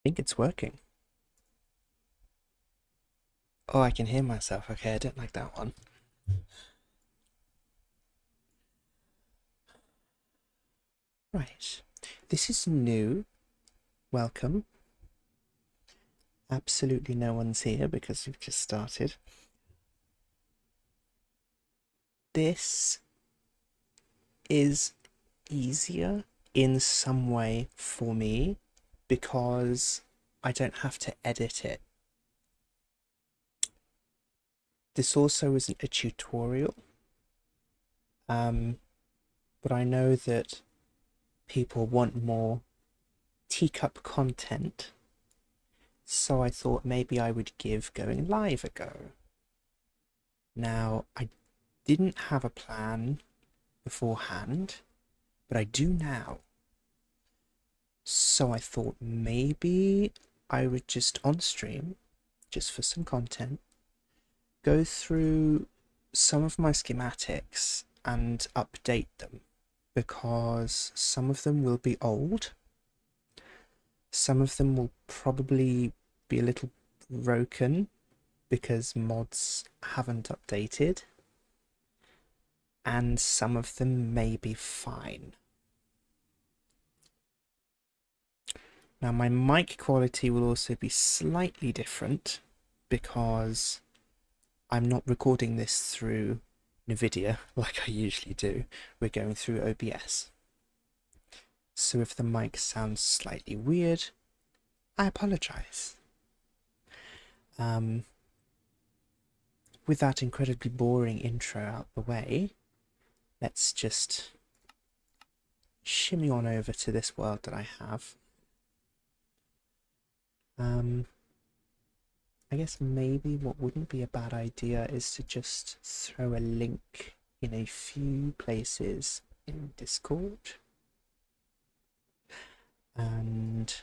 Think it's working. Oh, I can hear myself. Okay, I don't like that one. Right. This is new. Welcome. Absolutely no one's here because we've just started. This is easier in some way for me because I don't have to edit it. This also isn't a tutorial, but I know that people want more teacup content, so I thought maybe I would give going live a go. Now, I didn't have a plan beforehand, but I do now. So I thought maybe I would just on stream, just for some content, go through some of my schematics and update them, because some of them will be old, some of them will probably be a little broken because mods haven't updated, and some of them may be fine. Now my mic quality will also be slightly different because I'm not recording this through NVIDIA like I usually do. We're going through OBS. So if the mic sounds slightly weird, I apologize. With that incredibly boring intro out the way, let's just shimmy on over to this world that I have. I guess maybe what wouldn't be a bad idea is to just throw a link in a few places in Discord. And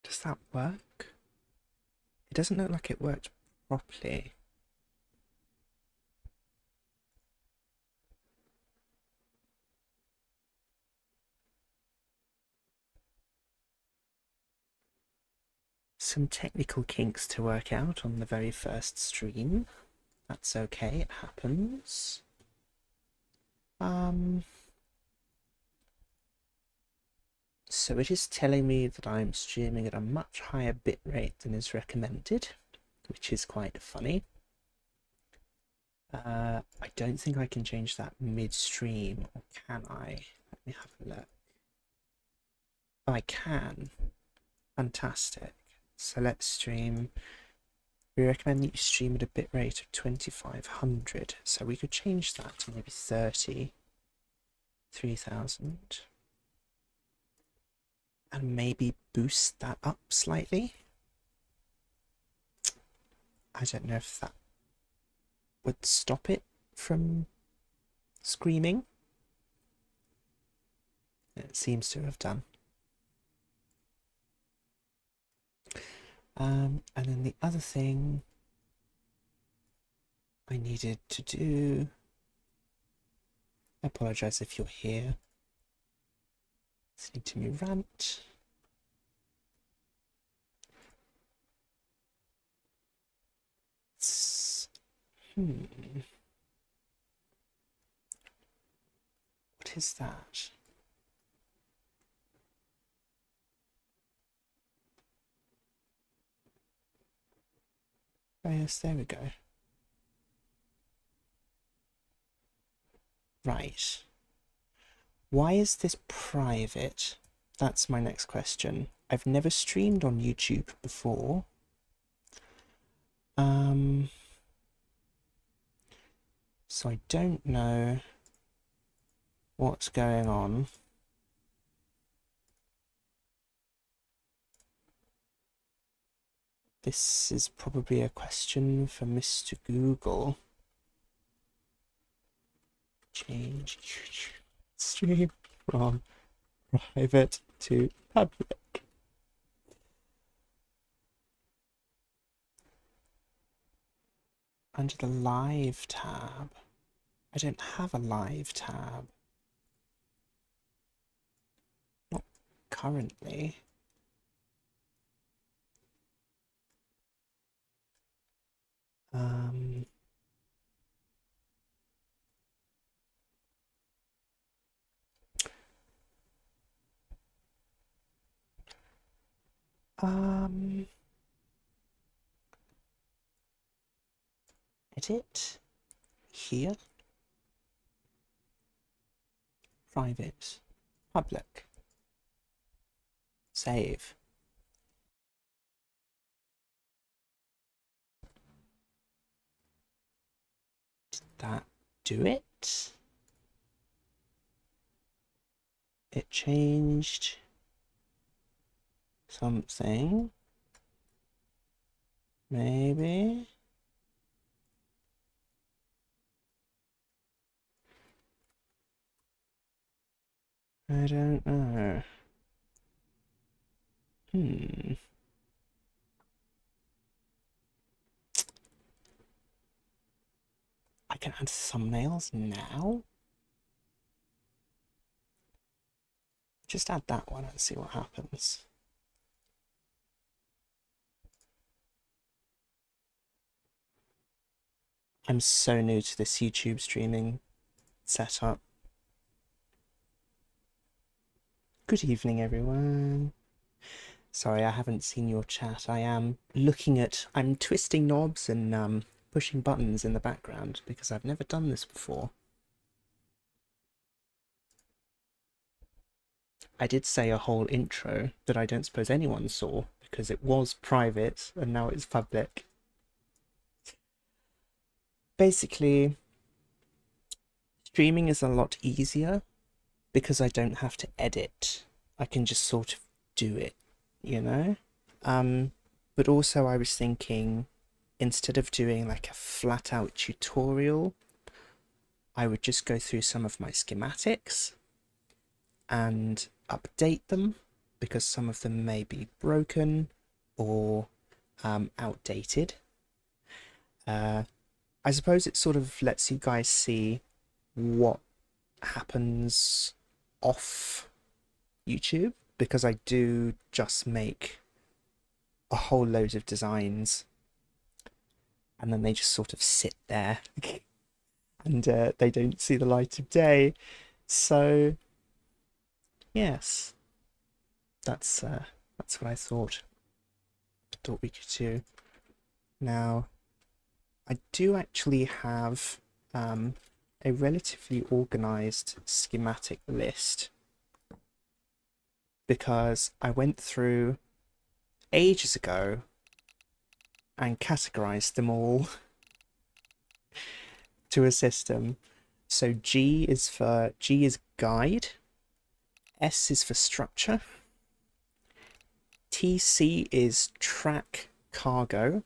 does that work? It doesn't look like it worked properly. Some technical kinks to work out on the very first stream. That's okay, it happens. So it is telling me that I'm streaming at a much higher bitrate than is recommended, which is quite funny. I don't think I can change that midstream, or can I? Let me have a look. Oh, I can. Fantastic. So let's stream. We recommend that you stream at a bitrate of 2500. So we could change that to maybe 33,000. And maybe boost that up slightly. I don't know if that would stop it from screaming. It seems to have done. And then the other thing I needed to do, I apologize if you're here, listening to me rant. What is that? Oh yes, there we go. Right. Why is this private? That's my next question. I've never streamed on YouTube before. So I don't know what's going on. This is probably a question for Mr. Google. change stream from private to public. Under the live tab. I don't have a live tab. Not currently. Um, edit here, private, public, save. Did that do it? It changed something. Maybe. I don't know. I can add thumbnails now? Just add that one and see what happens. I'm so new to this YouTube streaming setup. Good evening, everyone. Sorry, I haven't seen your chat. I'm twisting knobs and pushing buttons in the background because I've never done this before. I did say a whole intro that I don't suppose anyone saw because it was private and now it's public. Basically, streaming is a lot easier because I don't have to edit. I can just sort of do it, you know? But also I was thinking, instead of doing like a flat out tutorial, I would just go through some of my schematics and update them because some of them may be broken or outdated. I suppose it sort of lets you guys see what happens off YouTube, because I do just make a whole load of designs and then they just sort of sit there and they don't see the light of day. So yes, that's what I thought we could do. Now, I do actually have a relatively organized schematic list because I went through ages ago and categorized them all to a system. So G is guide, S is for structure, TC is track cargo,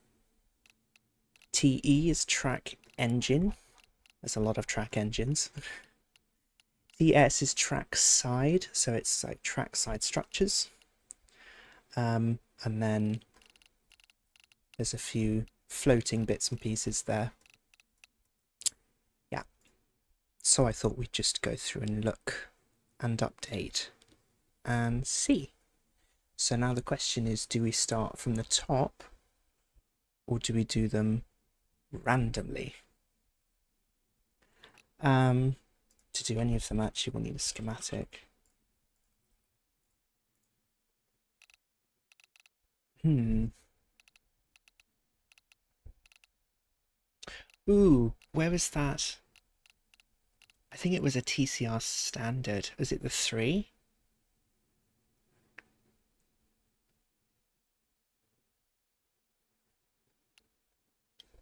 TE is track engine. There's a lot of track engines. TS is track side, so it's like track side structures. And then there's a few floating bits and pieces there. Yeah. So I thought we'd just go through and look and update and see. So now the question is, do we start from the top or do we do them randomly? To do any of them, actually, we'll need a schematic. Ooh, where was that? I think it was a TCR standard. Was it the 3?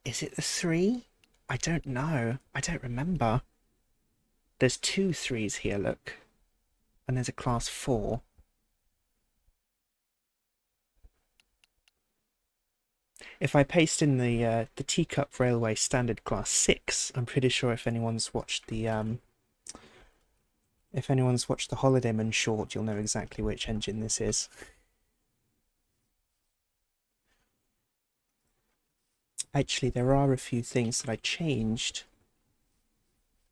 Is it the 3? I don't know. I don't remember. There's 2 3s here, look. And there's a class 4. If I paste in the Teacup Railway standard class 6, I'm pretty sure if anyone's watched the If anyone's watched the Holidayman short, you'll know exactly which engine this is. Actually, there are a few things that I changed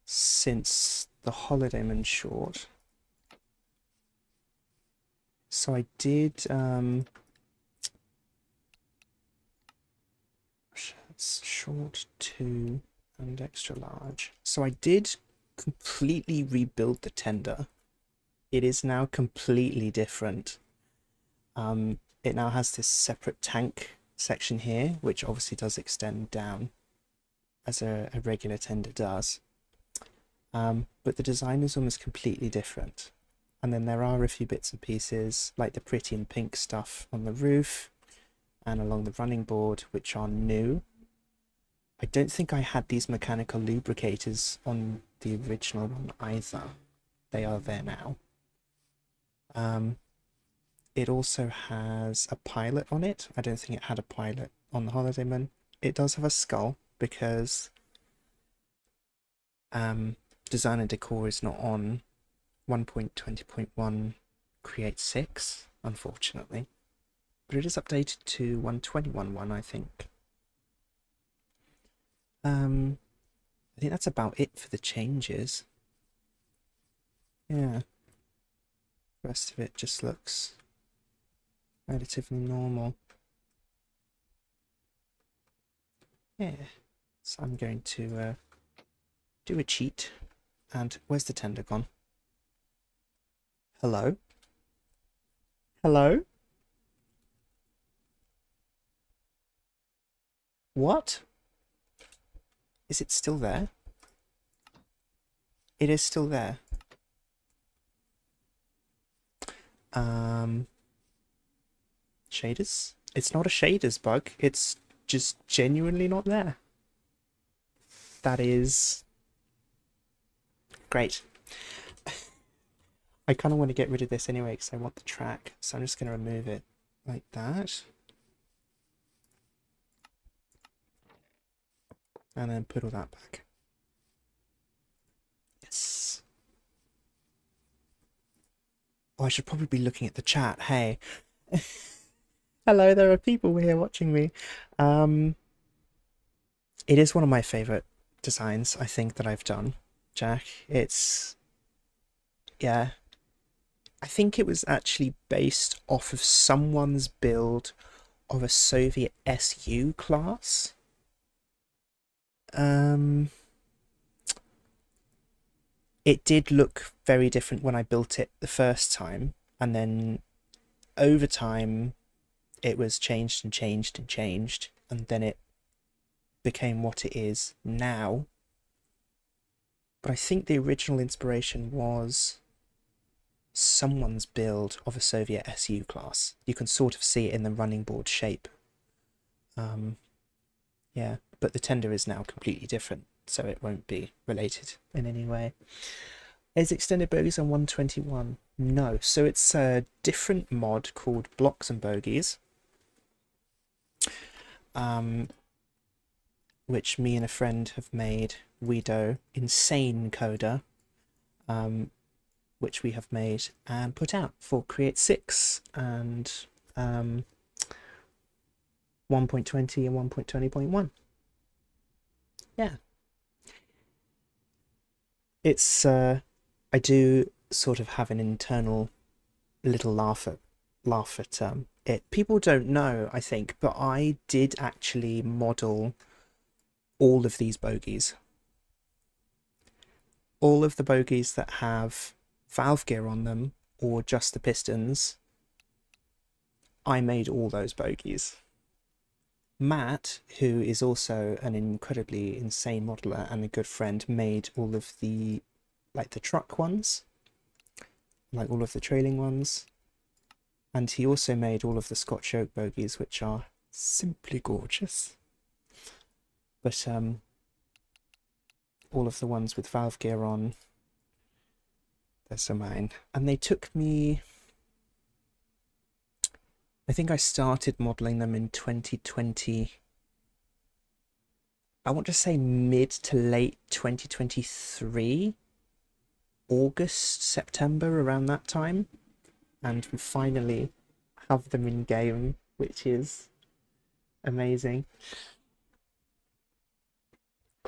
since the Holidayman short. So I did, it's short 2 and extra large. So I did completely rebuild the tender. It is now completely different. It now has this separate tank section here, which obviously does extend down as a regular tender does. But the design is almost completely different. And then there are a few bits and pieces, like the pretty and pink stuff on the roof and along the running board, which are new. I don't think I had these mechanical lubricators on the original one either. They are there now. It also has a pilot on it. I don't think it had a pilot on the Holidayman. It does have a skull because design and decor is not on 1.20.1 Create 6, unfortunately. But it is updated to 121.1, I think. I think that's about it for the changes. Yeah. The rest of it just looks relatively normal. Yeah. So I'm going to do a cheat. And where's the tender gone? Hello? Hello? What? Is it still there? It is still there. Shaders? It's not a shaders bug. It's just genuinely not there. That is great. I kind of want to get rid of this anyway because I want the track. So I'm just going to remove it like that. And then put all that back. Yes. Oh, I should probably be looking at the chat. Hey. Hello, there are people here watching me. It is one of my favorite designs, I think, that I've done, Jack. It's... yeah. I think it was actually based off of someone's build of a Soviet SU class. It did look very different when I built it the first time, and then over time it was changed and changed and changed, and then it became what it is now. But I think the original inspiration was someone's build of a Soviet SU class. You can sort of see it in the running board shape. Yeah, but the tender is now completely different, so it won't be related in any way. Is extended bogies on 121? No, so it's a different mod called blocks and bogies, which me and a friend have made. Weedo, insane coder, which we have made and put out for Create 6 and 1.20 and 1.20.1. Yeah. It's, I do sort of have an internal little laugh at it. People don't know, I think, but I did actually model all of these bogies. All of the bogies that have valve gear on them or just the pistons, I made all those bogies. Matt, who is also an incredibly insane modeler and a good friend, made all of the, like, the truck ones, like all of the trailing ones, and he also made all of the Scotch oak bogies, which are simply gorgeous. But all of the ones with valve gear on, they're mine. And they took me, I think I started modelling them in 2020. I want to say mid to late 2023. August, September, around that time, and we finally have them in game, which is amazing.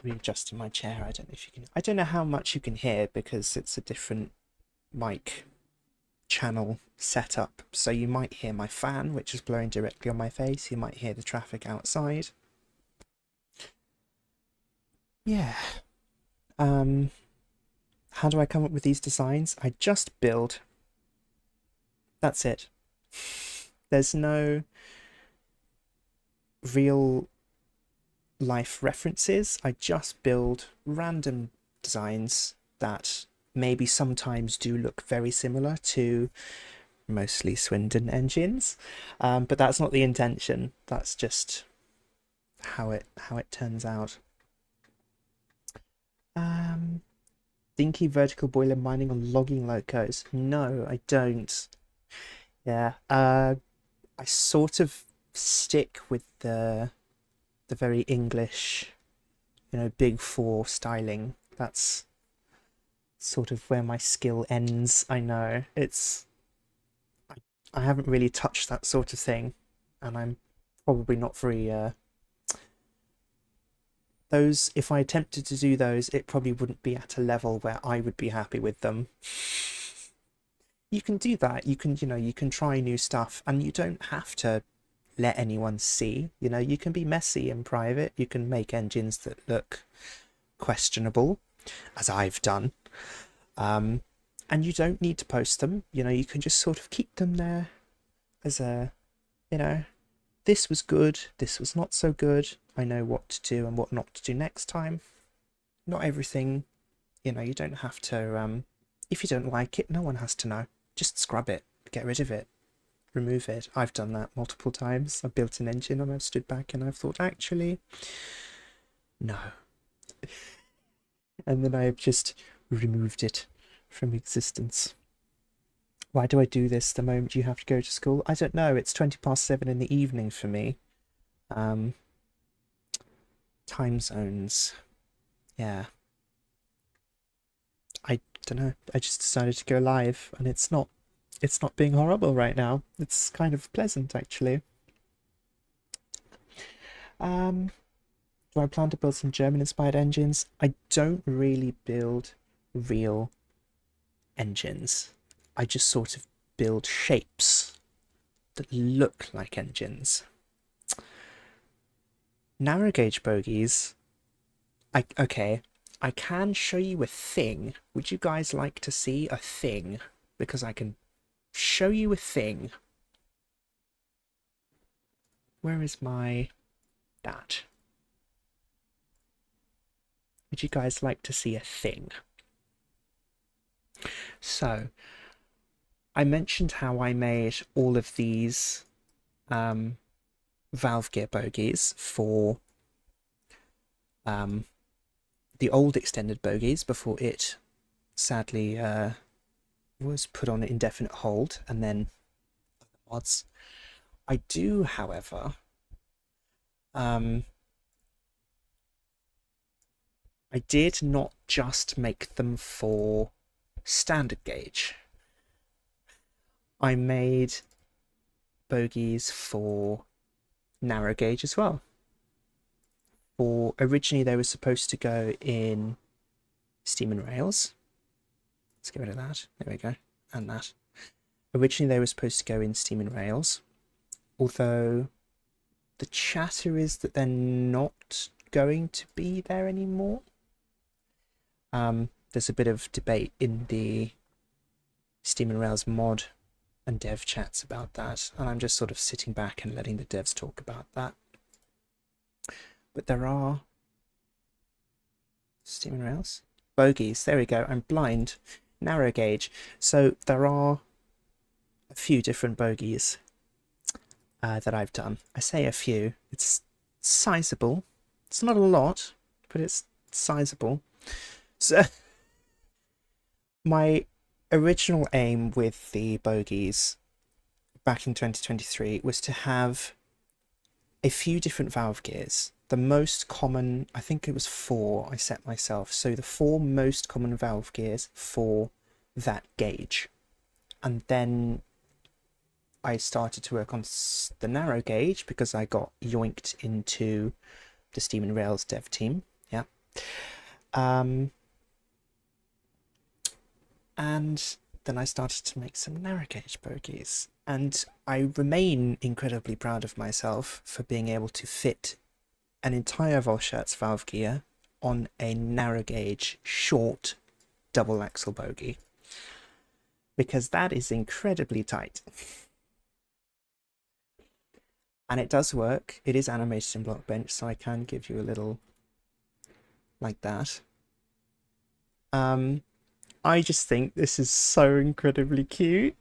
Readjusting my chair. I don't know if you can. I don't know how much you can hear because it's a different mic channel setup. So you might hear my fan, which is blowing directly on my face. You might hear the traffic outside. Yeah. How do I come up with these designs? I just build. That's it. There's no real life references. I just build random designs that maybe sometimes do look very similar to mostly Swindon engines, but that's not the intention. That's just how it turns out. Dinky vertical boiler mining on logging locos. No, I don't. Yeah, I sort of stick with the very English, big four styling. That's sort of where my skill ends. I know I haven't really touched that sort of thing, and I'm probably not very those, if I attempted to do those, it probably wouldn't be at a level where I would be happy with them. You can do that. You can try new stuff, and you don't have to let anyone see. You can be messy in private. You can make engines that look questionable, as I've done. And you don't need to post them. You can just sort of keep them there as a, this was good, this was not so good. I know what to do and what not to do next time. Not everything, you don't have to, if you don't like it, no one has to know. Just scrub it, get rid of it, remove it. I've done that multiple times. I've built an engine and I've stood back and I've thought, actually, no. And then I've just removed it from existence. Why do I do this the moment you have to go to school? I don't know. It's 7:20 in the evening for me. Time zones. Yeah. I don't know. I just decided to go live, and it's not being horrible right now. It's kind of pleasant, actually. Do I plan to build some German-inspired engines? I don't really build real engines. I just sort of build shapes that look like engines. Narrow gauge bogies. Okay, I can show you a thing. Would you guys like to see a thing? Because I can show you a thing. Where is my that? Would you guys like to see a thing? So, I mentioned how I made all of these valve gear bogies for the old extended bogies before it sadly was put on indefinite hold, and then mods. I do, however, I did not just make them for standard gauge. I made bogies for narrow gauge as well. Originally they were supposed to go in steam and rails. Let's get rid of that. There we go. And that. Originally they were supposed to go in steam and rails, although the chatter is that they're not going to be there anymore. There's a bit of debate in the steam and rails mod and dev chats about that, and I'm just sort of sitting back and letting the devs talk about that. But there are steam and rails bogies. There we go. I'm blind. Narrow gauge. So there are a few different bogies that I've done. I say a few. It's sizable. It's not a lot, but it's sizable. So my original aim with the bogies back in 2023 was to have a few different valve gears the most common, I think it was 4 I set myself. So the 4 most common valve gears for that gauge. And then I started to work on the narrow gauge because I got yoinked into the Steam and Rails dev team. Yeah. And then I started to make some narrow gauge bogies. And I remain incredibly proud of myself for being able to fit an entire Volshurt's valve gear on a narrow gauge, short, double axle bogie. Because that is incredibly tight. And it does work. It is animated in Blockbench, so I can give you a little like that. I just think this is so incredibly cute.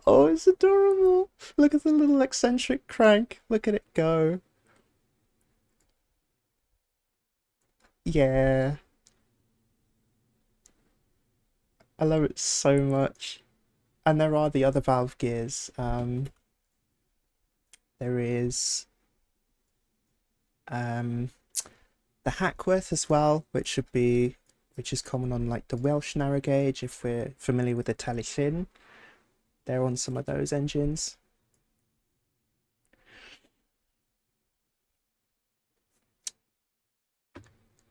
Oh, it's adorable. Look at the little eccentric crank. Look at it go. Yeah. I love it so much. And there are the other valve gears. There is the Hackworth as well, which is common on like the Welsh narrow gauge if we're familiar with the Taliesin. They're on some of those engines.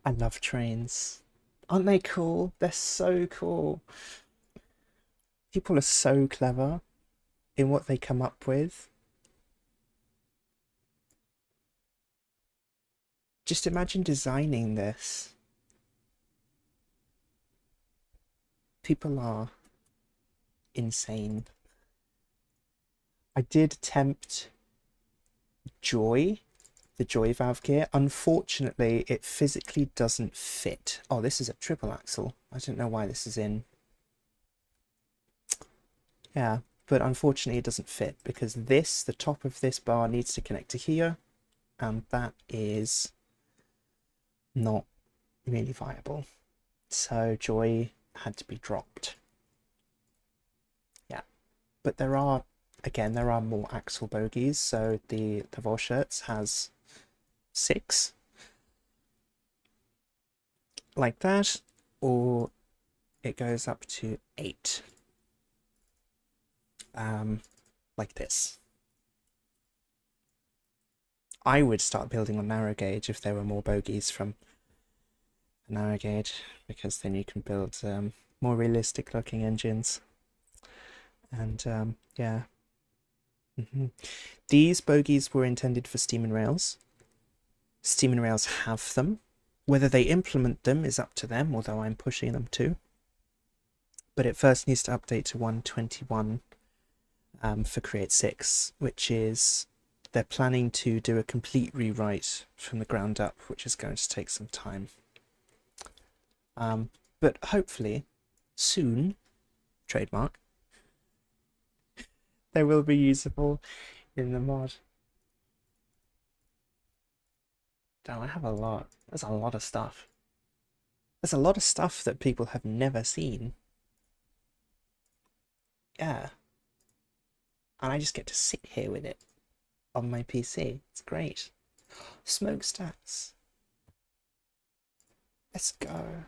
I love trains. Aren't they cool? They're so cool. People are so clever in what they come up with. Just imagine designing this. People are insane. I did attempt Joy, the Joy valve gear. Unfortunately, it physically doesn't fit. Oh, this is a triple axle. I don't know why this is in. Yeah, but unfortunately it doesn't fit because the top of this bar needs to connect to here, and that is not really viable. So Joy had to be dropped. Yeah, but there are more axle bogies. So the Volshurts has 6 like that, or it goes up to 8 like this. I would start building on narrow gauge if there were more bogies from a narrow gauge, because then you can build more realistic looking engines. And yeah. These bogies were intended for Steam and Rails. Steam and Rails have them. Whether they implement them is up to them, although I'm pushing them to. But it first needs to update to 1.21 for Create 6, which is, they're planning to do a complete rewrite from the ground up, which is going to take some time. But hopefully, soon, trademark, they will be usable in the mod. Damn, I have a lot. There's a lot of stuff. There's a lot of stuff that people have never seen. Yeah. And I just get to sit here with it on my PC. It's great. Smokestacks. Let's go.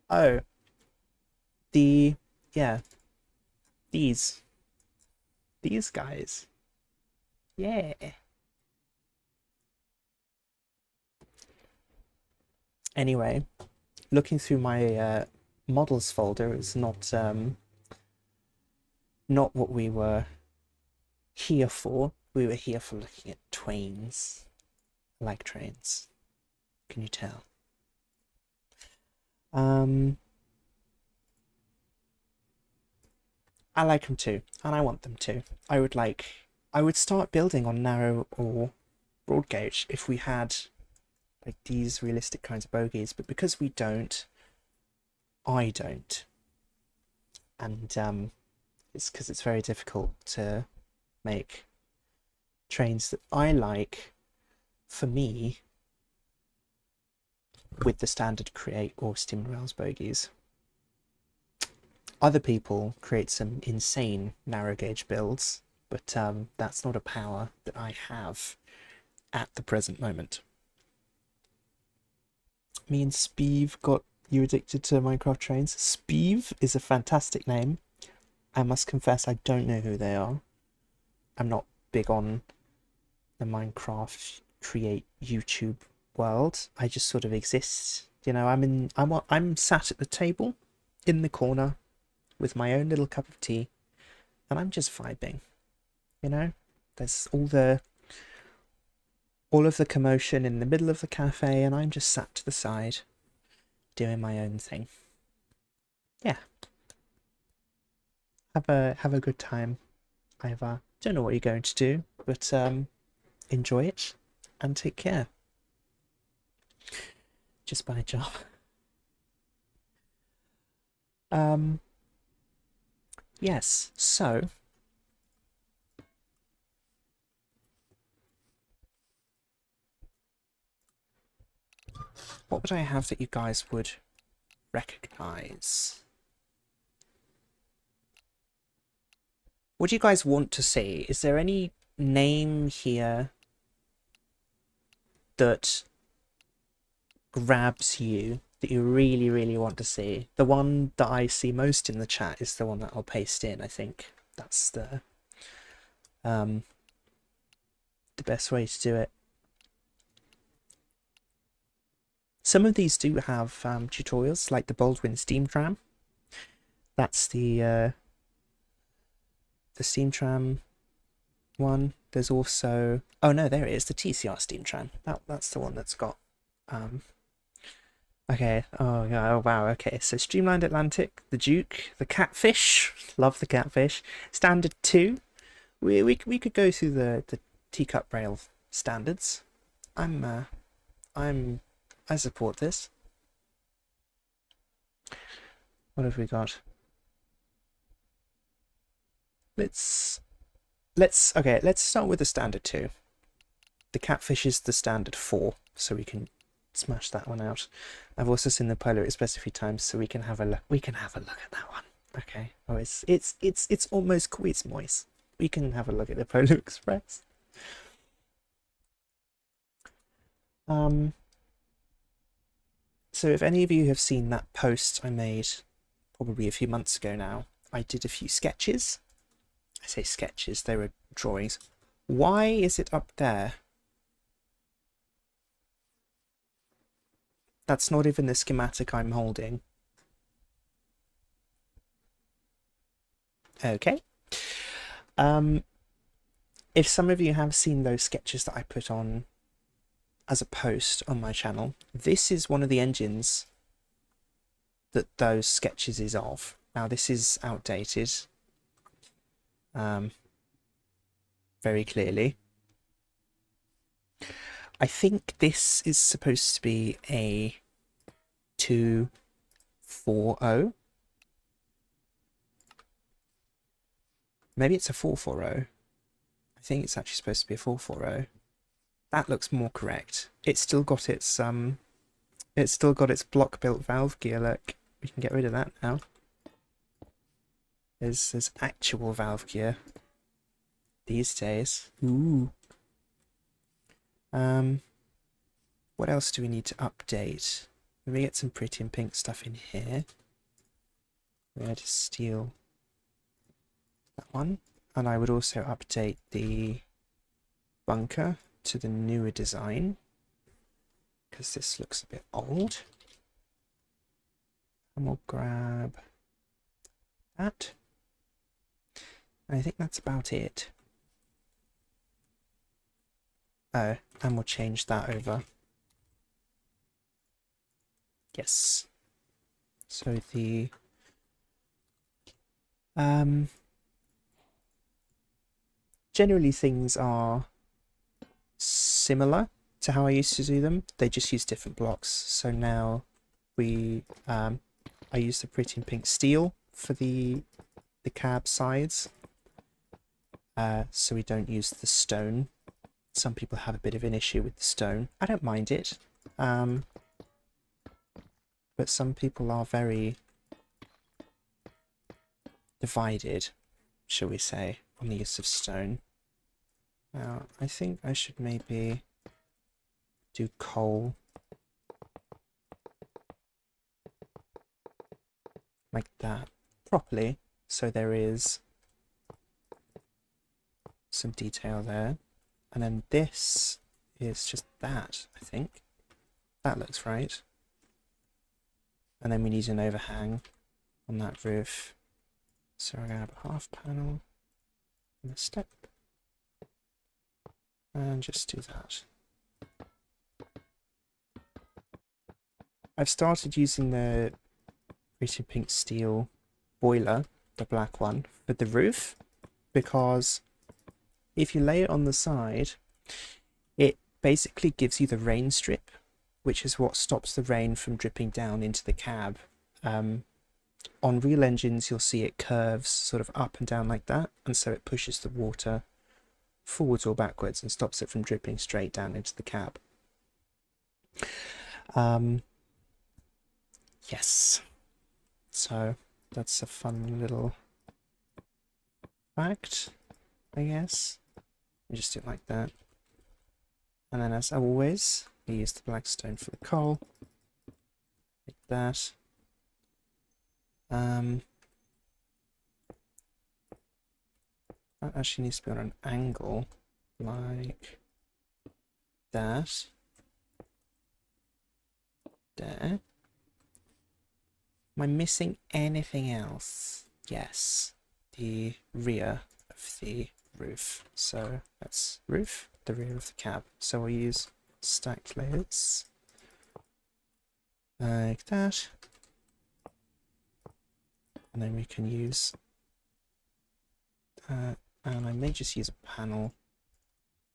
Oh. Yeah. These guys. Yeah. Anyway, looking through my models folder is not what we were here for. We were here for looking at trains. I like trains. Can you tell? I like them too, and I want them to. I would start building on narrow or broad gauge if we had like these realistic kinds of bogies, but because we don't, I don't. And it's because it's very difficult to make trains that I like for me with the standard Create or Steam and Rails bogies. Other people create some insane narrow gauge builds, but that's not a power that I have at the present moment. Me and Speeve got you addicted to Minecraft trains. Speeve is a fantastic name. I must confess I don't know who they are. I'm not big on the Minecraft create YouTube world. I just sort of exist. You know, I'm sat at the table in the corner with my own little cup of tea, and I'm just vibing. You know, there's all of the commotion in the middle of the cafe, and I'm just sat to the side doing my own thing. Yeah. Have a good time. I don't know what you're going to do, but enjoy it and take care. Just my job. Yes, so what would I have that you guys would recognize? What do you guys want to see? Is there any name here that grabs you, that you really, really want to see? The one that I see most in the chat is the one that I'll paste in, I think. That's the best way to do it. Some of these do have tutorials, like the Baldwin steam tram. That's the steam tram one. There's also, oh no, there it is, the TCR steam tram. That's the one that's got okay, oh wow, okay, so Streamlined Atlantic, the Duke, the Catfish, love the Catfish, Standard 2. We could go through the teacup rail standards. I support this. What have we got? Let's start with the standard 2. The Catfish is the standard 4, so we can smash that one out. I've also seen the Polar Express a few times, so we can have a look. We can have a look at that one. Okay. Oh, it's almost quiz moist. We can have a look at the Polar Express. So if any of you have seen that post I made probably a few months ago now, I did a few sketches. I say sketches, they were drawings. Why is it up there? That's not even the schematic I'm holding. Okay. If some of you have seen those sketches that I put on as a post on my channel, this is one of the engines that those sketches is of. Now this is outdated, very clearly. I think this is supposed to be a 240. Maybe it's a 440. I think it's actually supposed to be a 440. That looks more correct. It's still got its block built valve gear. Look, we can get rid of that now. There's actual valve gear these days. Ooh. What else do we need to update? Let me get some pretty and pink stuff in here. We're going to steal that one. And I would also update the bunker to the newer design, because this looks a bit old. And we'll grab that. And I think that's about it. Oh, and we'll change that over. Yes. So the generally things are similar to how I used to do them. They just use different blocks. So now we I use the pretty and pink steel for the cab sides. So we don't use the stone. Some people have a bit of an issue with the stone. I don't mind it. But some people are very divided, shall we say. on the use of stone. Now, I think I should maybe do coal. Like that. Properly. So there is some detail there. And then this is just that, I think. That looks right. And then we need an overhang on that roof. So we're going to have a half panel and a step. And just do that. I've started using the Radiant Pink Steel boiler, the black one, for the roof, because if you lay it on the side, it basically gives you the rain strip, which is what stops the rain from dripping down into the cab. On real engines, you'll see it curves sort of up and down like that, and so it pushes the water forwards or backwards and stops it from dripping straight down into the cab. Yes. So that's a fun little fact, I guess. You just do it like that. And then as always, we use the black stone for the coal. Like that. That actually needs to be on an angle, like that. There. Am I missing anything else? Yes, the rear of the roof. So that's roof, the rear of the cab. So we'll use stacked layers like that. And then we can use that, and I may just use a panel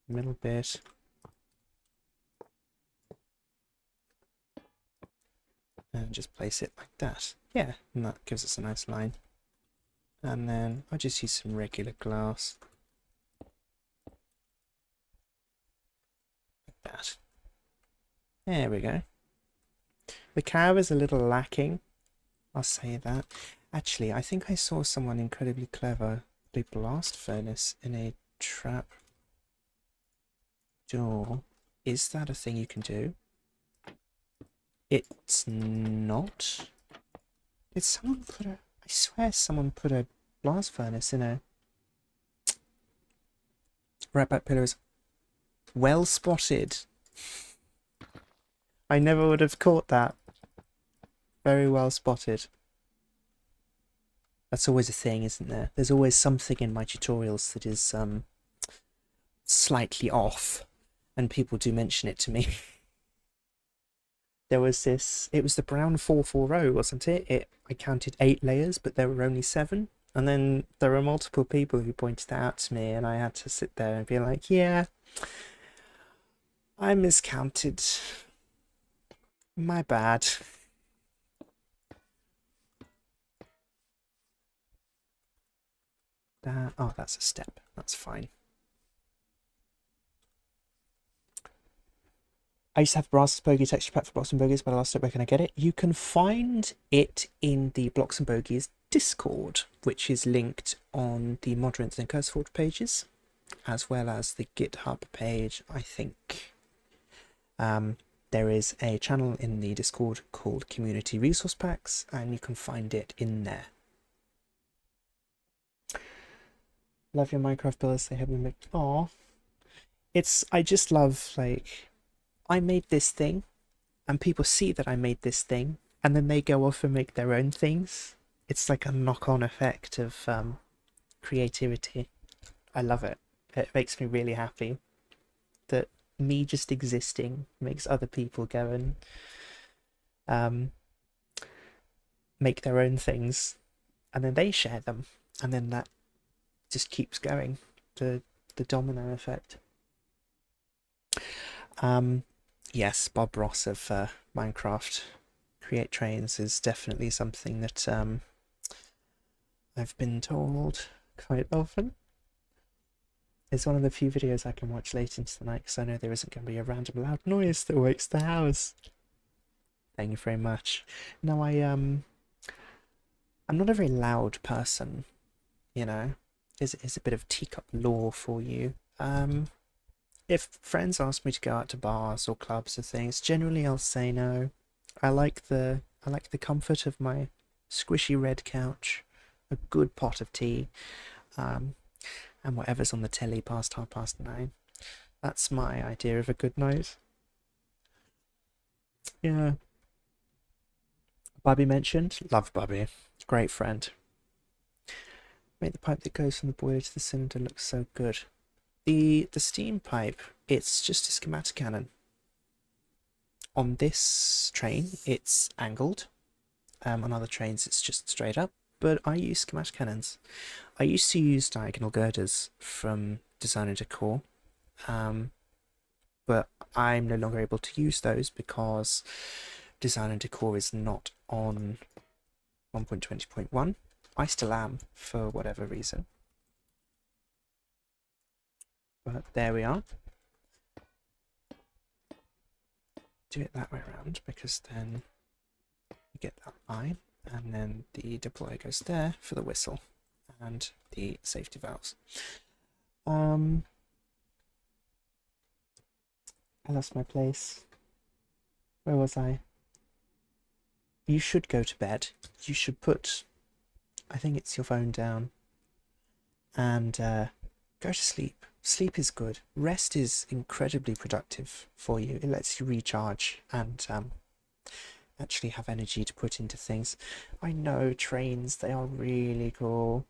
a little bit. And just place it like that. Yeah, and that gives us a nice line. And then I'll just use some regular glass. Like that. There we go. The cab is a little lacking, I'll say that. Actually, I think I saw someone incredibly clever do a blast furnace in a trap door. Is that a thing you can do? It's not. Did someone put a... I swear someone put a blast furnace in a... Right back pillars. Well spotted. I never would have caught that. Very well spotted. That's always a thing, isn't there? There's always something in my tutorials that is slightly off, and people do mention it to me. There was this, it was the brown 440, wasn't it? I counted 8 layers, but there were only 7. And then there were multiple people who pointed that out to me, and I had to sit there and be like, yeah, I miscounted. My bad. Oh, that's a step. That's fine. I used to have Brass's Bogey texture pack for Blocks and Bogies, but I lost it. Where can I get it? You can find it in the Blocks and Bogies Discord, which is linked on the Moderates and CurseForge pages, as well as the GitHub page, I think. There is a channel in the Discord called Community Resource Packs, and you can find it in there. Love your Minecraft builds, they have me make... Aww. I just love, like, I made this thing, and people see that I made this thing, and then they go off and make their own things. It's like a knock-on effect of creativity. I love it. It makes me really happy that me just existing makes other people go and make their own things, and then they share them, and then that just keeps going, the domino effect. Yes, Bob Ross of Minecraft Create Trains is definitely something that I've been told quite often. It's one of the few videos I can watch late into the night because I know there isn't going to be a random loud noise that wakes the house. Thank you very much. No, I'm not a very loud person, you know. is a bit of teacup lore for you. If friends ask me to go out to bars or clubs or things, generally I'll say no. I like the comfort of my squishy red couch, a good pot of tea, um, and whatever's on the telly past 9:30. That's my idea of a good night. Yeah. Bubby mentioned. Love Bubby. Great friend. Make the pipe that goes from the boiler to the cylinder look so good. The steam pipe, it's just a schematic cannon. On this train, it's angled. On other trains, it's just straight up. But I use schematic cannons. I used to use diagonal girders from Design and Decor, but I'm no longer able to use those because Design and Decor is not on 1.20.1. I still am, for whatever reason. But there we are. Do it that way around, because then you get that line, and then the deploy goes there for the whistle and the safety valves. I lost my place. Where was I? You should go to bed. You should put, I think it's your phone down, and go to sleep. Sleep is good. Rest is incredibly productive for you. It lets you recharge and actually have energy to put into things. I know trains, they are really cool.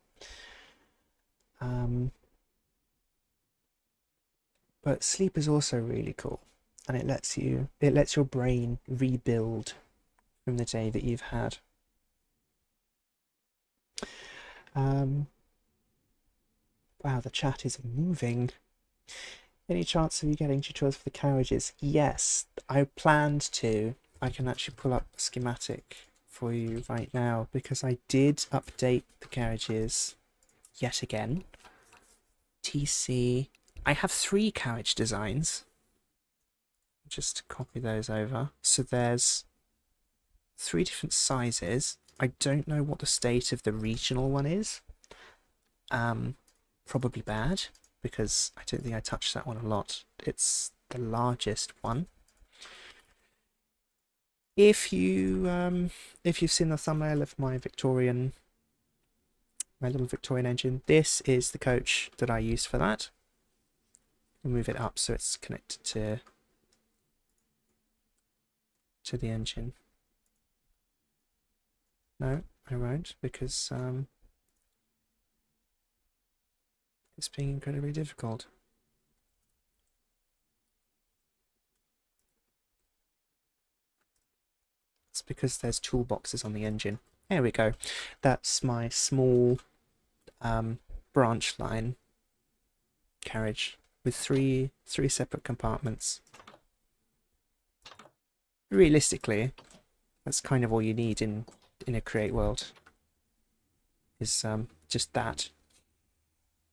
But sleep is also really cool, and it lets your brain rebuild from the day that you've had. Wow, the chat is moving. Any chance of you getting tutorials for the carriages? Yes, I planned to. I can actually pull up a schematic for you right now, because I did update the carriages yet again. TC. I have 3 carriage designs. Just copy those over. So there's 3 different sizes. I don't know what the state of the regional one is. Probably bad, because I don't think I touched that one a lot. It's the largest one. If you've seen the thumbnail of my little Victorian engine, this is the coach that I used for that. I'll move it up so it's connected to the engine. No, I won't, because it's being incredibly difficult. It's because there's toolboxes on the engine. There we go. That's my small branch line carriage with three separate compartments. Realistically, that's kind of all you need in a Create world, is just that.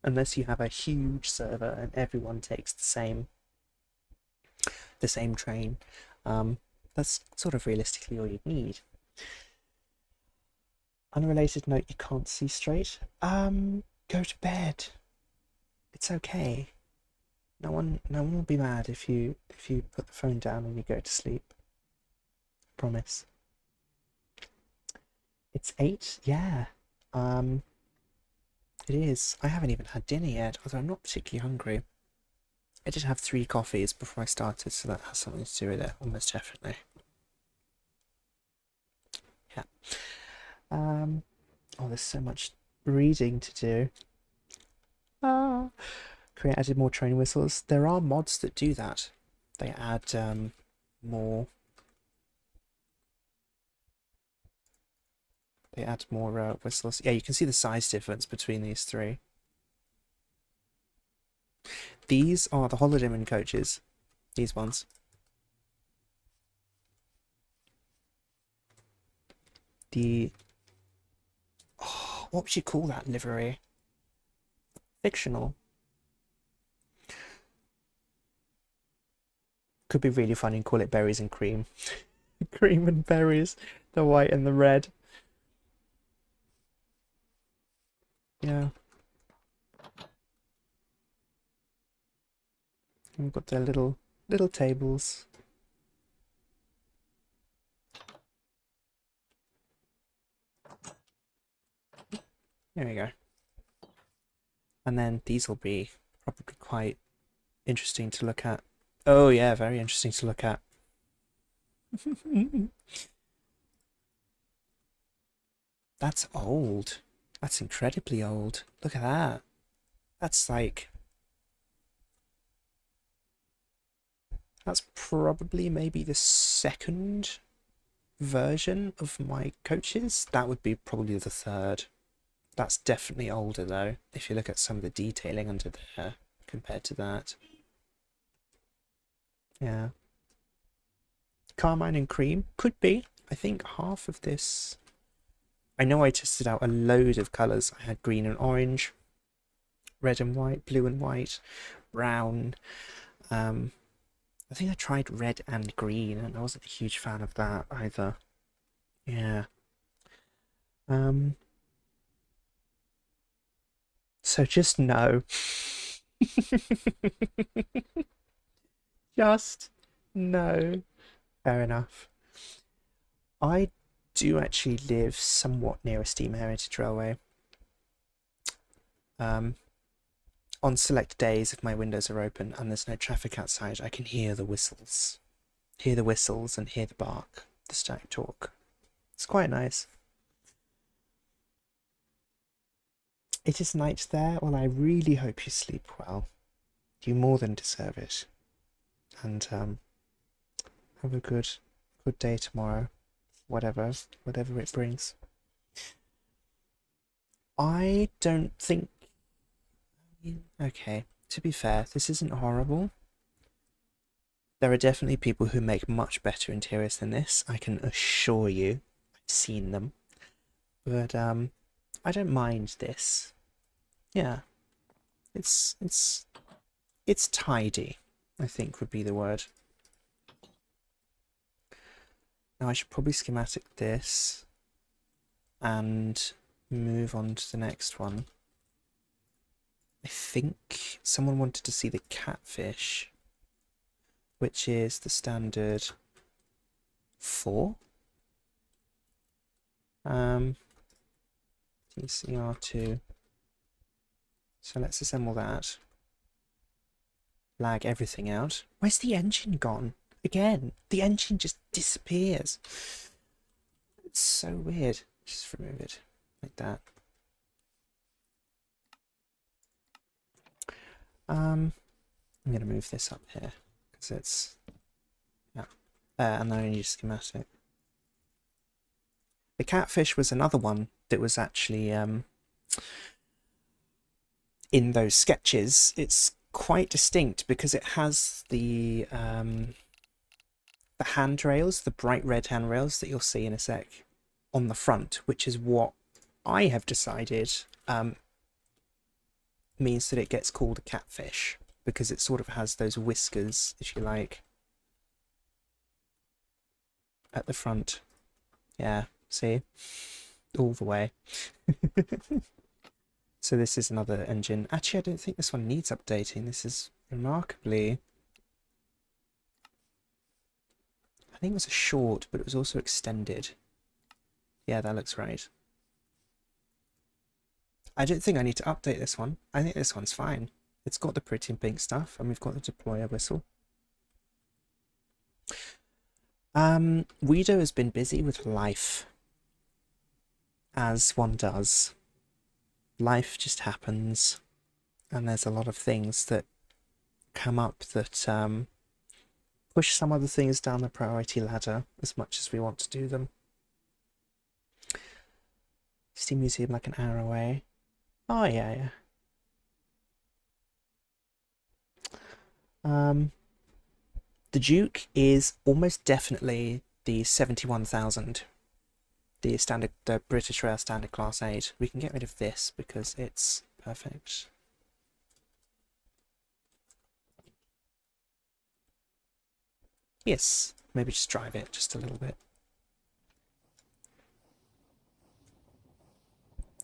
Unless you have a huge server and everyone takes the same train, that's sort of realistically all you need. Unrelated note, you can't see straight. Go to bed. It's okay. No one will be mad if you put the phone down and you go to sleep. Promise. It's 8? Yeah. It is. I haven't even had dinner yet, although I'm not particularly hungry. I did have 3 coffees before I started, so that has something to do with it, almost definitely. Yeah. Oh, there's so much reading to do. Create added more train whistles. There are mods that do that. They add more. They add more whistles. Yeah, you can see the size difference between these 3. These are the Holidayman coaches. These ones. What would you call that livery? Fictional. Could be really funny and call it berries and cream. Cream and berries. The white and the red. Yeah. And we've got their little tables. There we go. And then these will be probably quite interesting to look at. Oh yeah, very interesting to look at. That's old. That's incredibly old. Look at that. That's like... That's probably maybe the second version of my coaches. That would be probably the third. That's definitely older though, if you look at some of the detailing under there compared to that. Yeah. Carmine and cream? Could be. I think half of this... I know I tested out a load of colours. I had green and orange, red and white, blue and white, brown. I think I tried red and green, and I wasn't a huge fan of that either. Yeah. So just no. Just no. Fair enough. I do actually live somewhat near a steam heritage railway. On select days, if my windows are open and there's no traffic outside, I can hear the whistles. Hear the whistles and hear the bark, the static talk. It's quite nice. It is night there. Well, I really hope you sleep well. You more than deserve it. And have a good day tomorrow. Whatever it brings. I don't think... Okay, to be fair, this isn't horrible. There are definitely people who make much better interiors than this. I can assure you. I've seen them. But I don't mind this. Yeah. It's tidy, I think would be the word. Now I should probably schematic this and move on to the next one. I think someone wanted to see the catfish, which is the standard 4. TCR2. So let's assemble that. Lag everything out. Where's the engine gone? Again, the engine just disappears. It's so weird. Just remove it like that. I'm going to move this up here because it's... Yeah. And then I need a schematic. The catfish was another one that was actually in those sketches. It's quite distinct because it has the handrails, the bright red handrails that you'll see in a sec on the front, which is what I have decided means that it gets called a catfish, because it sort of has those whiskers, if you like, at the front. Yeah, see? All the way. So this is another engine. Actually, I don't think this one needs updating. This is remarkably... I think it was a short, but it was also extended. Yeah, that looks right. I don't think I need to update this one. I think this one's fine. It's got the pretty and pink stuff, and we've got the deployer whistle. Guido has been busy with life, as one does. Life just happens, and there's a lot of things that come up that push some other things down the priority ladder as much as we want to do them. Steam Museum like an hour away. Oh yeah. The Duke is almost definitely the 71,000. The British Rail Standard Class 8. We can get rid of this because it's perfect. Yes, maybe just drive it just a little bit.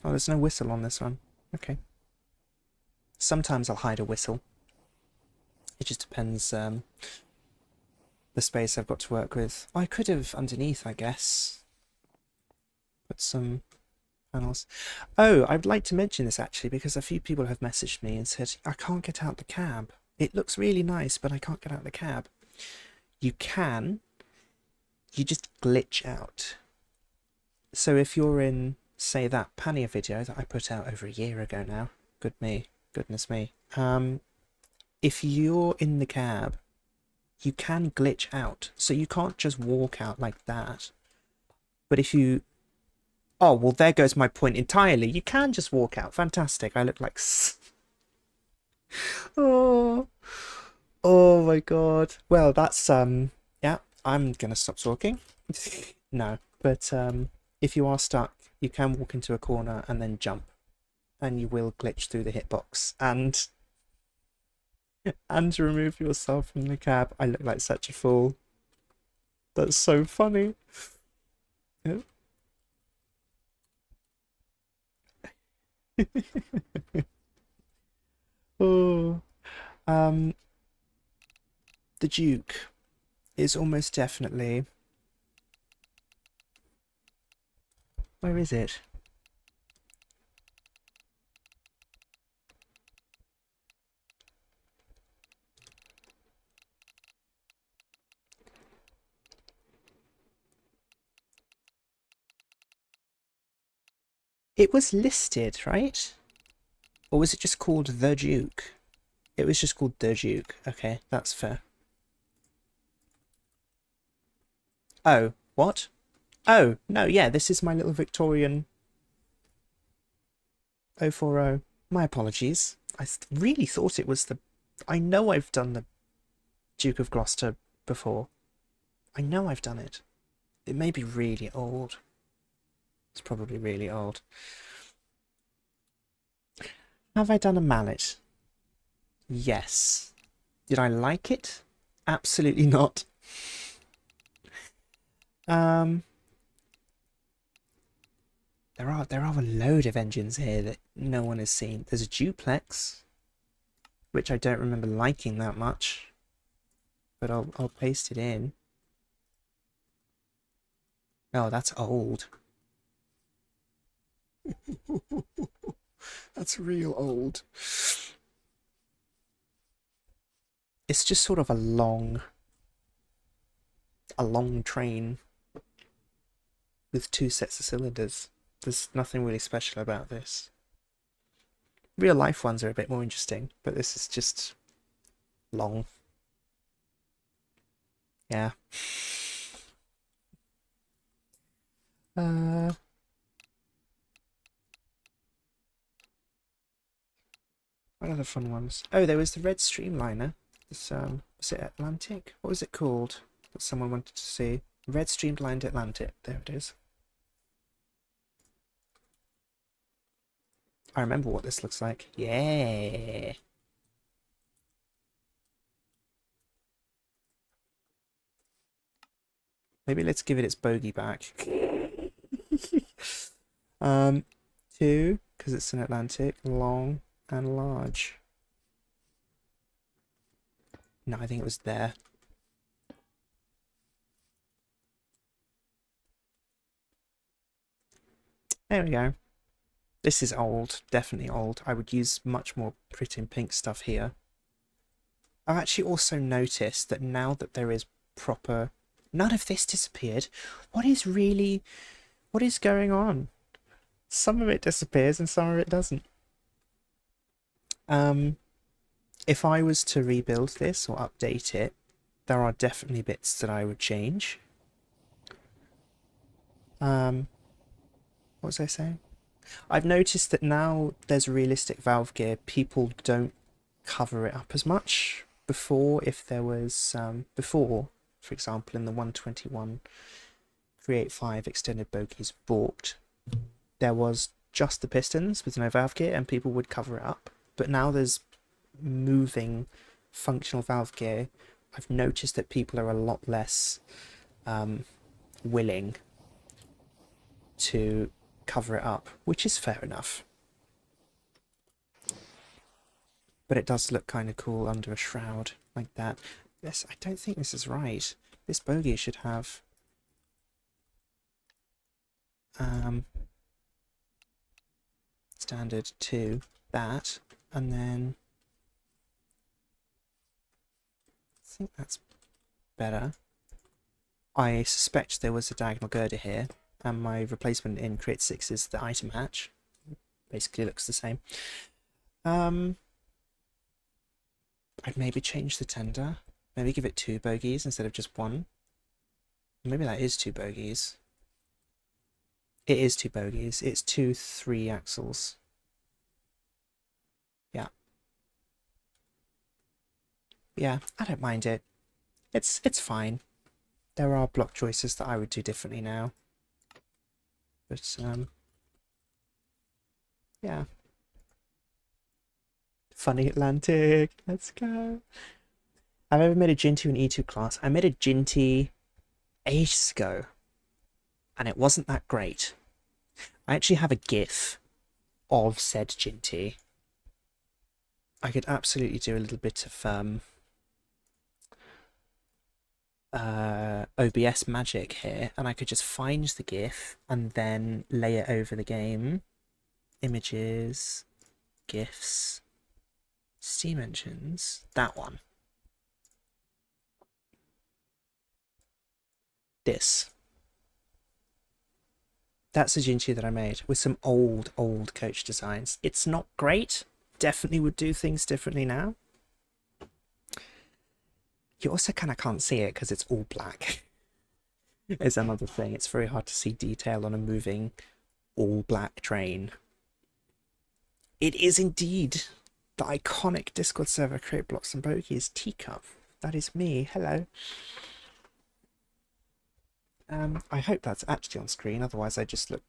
Oh, there's no whistle on this one. Okay. Sometimes I'll hide a whistle. It just depends the space I've got to work with. I could have underneath, I guess, put some panels. Oh, I'd like to mention this actually because a few people have messaged me and said, I can't get out the cab. It looks really nice, but I can't get out the cab. You can, you just glitch out. So if you're in, say, that Pania video that I put out over a year ago now, goodness me. If you're in the cab, you can glitch out. So you can't just walk out like that. But if you... Oh, well, there goes my point entirely. You can just walk out. Fantastic. I look like... Oh, oh my god. Well, that's, yeah, I'm gonna stop talking. No, but, if you are stuck, you can walk into a corner and then jump. And you will glitch through the hitbox. And remove yourself from the cab. I look like such a fool. That's so funny. Yeah. Oh, the Duke is almost definitely... Where is it? It was listed, right? Or was it just called The Duke? It was just called The Duke. Okay, that's fair. Oh, what? Oh, no, yeah, this is my little Victorian 040. My apologies. I really thought it was the... I know I've done the Duke of Gloucester before. I know I've done it. It may be really old. It's probably really old. Have I done a mallet? Yes. Did I like it? Absolutely not. There are a load of engines here that no one has seen. There's a duplex, which I don't remember liking that much, but I'll paste it in. Oh, that's old. That's real old. It's just sort of a long train with 2 sets of cylinders. There's nothing really special about this. Real life ones are a bit more interesting, but this is just long. Yeah. What other fun ones? Oh, there was the red streamliner. This, was it Atlantic? What was it called that someone wanted to see? Red streamlined Atlantic. There it is. I remember what this looks like. Yeah. Maybe let's give it its bogey back. 2, because it's an Atlantic, long and large. No, I think it was there. There we go. This is old, definitely old. I would use much more pretty and pink stuff here. I've actually also noticed that now that there is proper... None of this disappeared. What is going on? Some of it disappears and some of it doesn't. If I was to rebuild this or update it, there are definitely bits that I would change. What was I saying? I've noticed that now there's realistic valve gear, people don't cover it up as much. Before, if there was, before, for example, in the 121 385 extended bogies balked, there was just the pistons with no valve gear and people would cover it up. But now there's moving functional valve gear. I've noticed that people are a lot less willing to cover it up, which is fair enough. But it does look kind of cool under a shroud. like that. Yes, I don't think this is right. This bogey should have standard 2, that, and then I think that's better. I suspect there was a diagonal girder here, and my replacement in Create 6 is the item hatch. Basically looks the same. I'd maybe change the tender. Maybe give it 2 bogies instead of just 1. Maybe that is 2 bogies. It is 2 bogies. It's 2 3 axles. Yeah. Yeah, I don't mind it. It's fine. There are block choices that I would do differently now. But yeah. Funny Atlantic. Let's go. I've ever made a Ginty and E2 class. I made a Ginty ages ago, and it wasn't that great. I actually have a GIF of said Ginty. I could absolutely do a little bit of OBS magic here, and I could just find the GIF and then lay it over the game. Images, GIFs, Steam engines, that one. This. That's a Ginty that I made with some old coach designs. It's not great. Definitely would do things differently now. You also kind of can't see it because it's all black. Is another thing. It's very hard to see detail on a moving all black train. It is indeed the iconic Discord server Create Blocks and Bogies Teacup. That is me. Hello. I hope that's actually on screen, otherwise I just look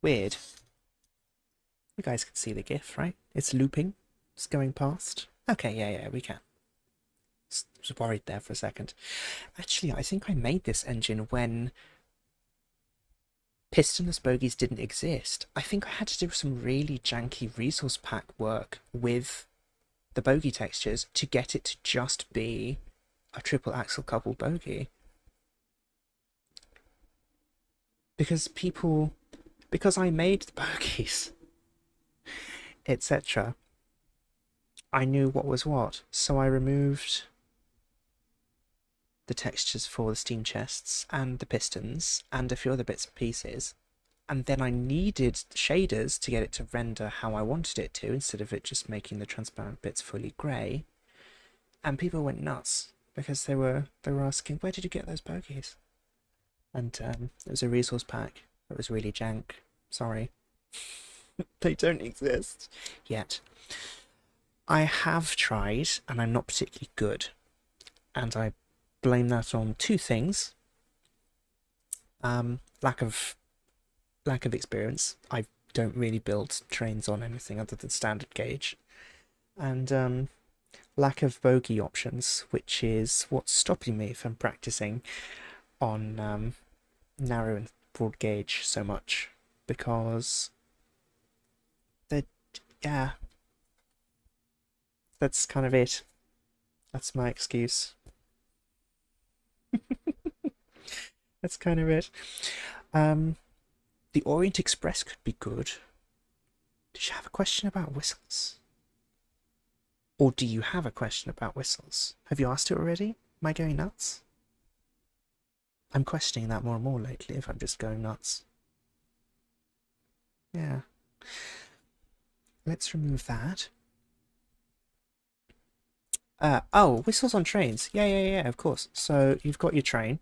weird. You guys can see the GIF, right? It's looping. It's going past. Okay, yeah, we can. Was worried there for a second. Actually, I think I made this engine when pistonless bogies didn't exist. I think I had to do some really janky resource pack work with the bogey textures to get it to just be a triple axle coupled bogey. Because I made the bogies, etc., I knew what was what, so I removed the textures for the steam chests and the pistons and a few other bits and pieces, and then I needed shaders to get it to render how I wanted it to, instead of it just making the transparent bits fully grey. And people went nuts because they were asking, where did you get those bogies? And it was a resource pack that was really jank. Sorry. They don't exist yet. I have tried, and I'm not particularly good. And I blame that on 2 things. Lack of experience. I don't really build trains on anything other than standard gauge. And lack of bogey options, which is what's stopping me from practicing on narrow and broad gauge so much, because yeah, that's kind of it. That's my excuse. That's kind of it. The Orient Express could be good. Did you have a question about whistles? Or do you have a question about whistles? Have you asked it already? Am I going nuts? I'm questioning that more and more lately, if I'm just going nuts. Yeah. Let's remove that. Oh, whistles on trains. Yeah, of course. So you've got your train.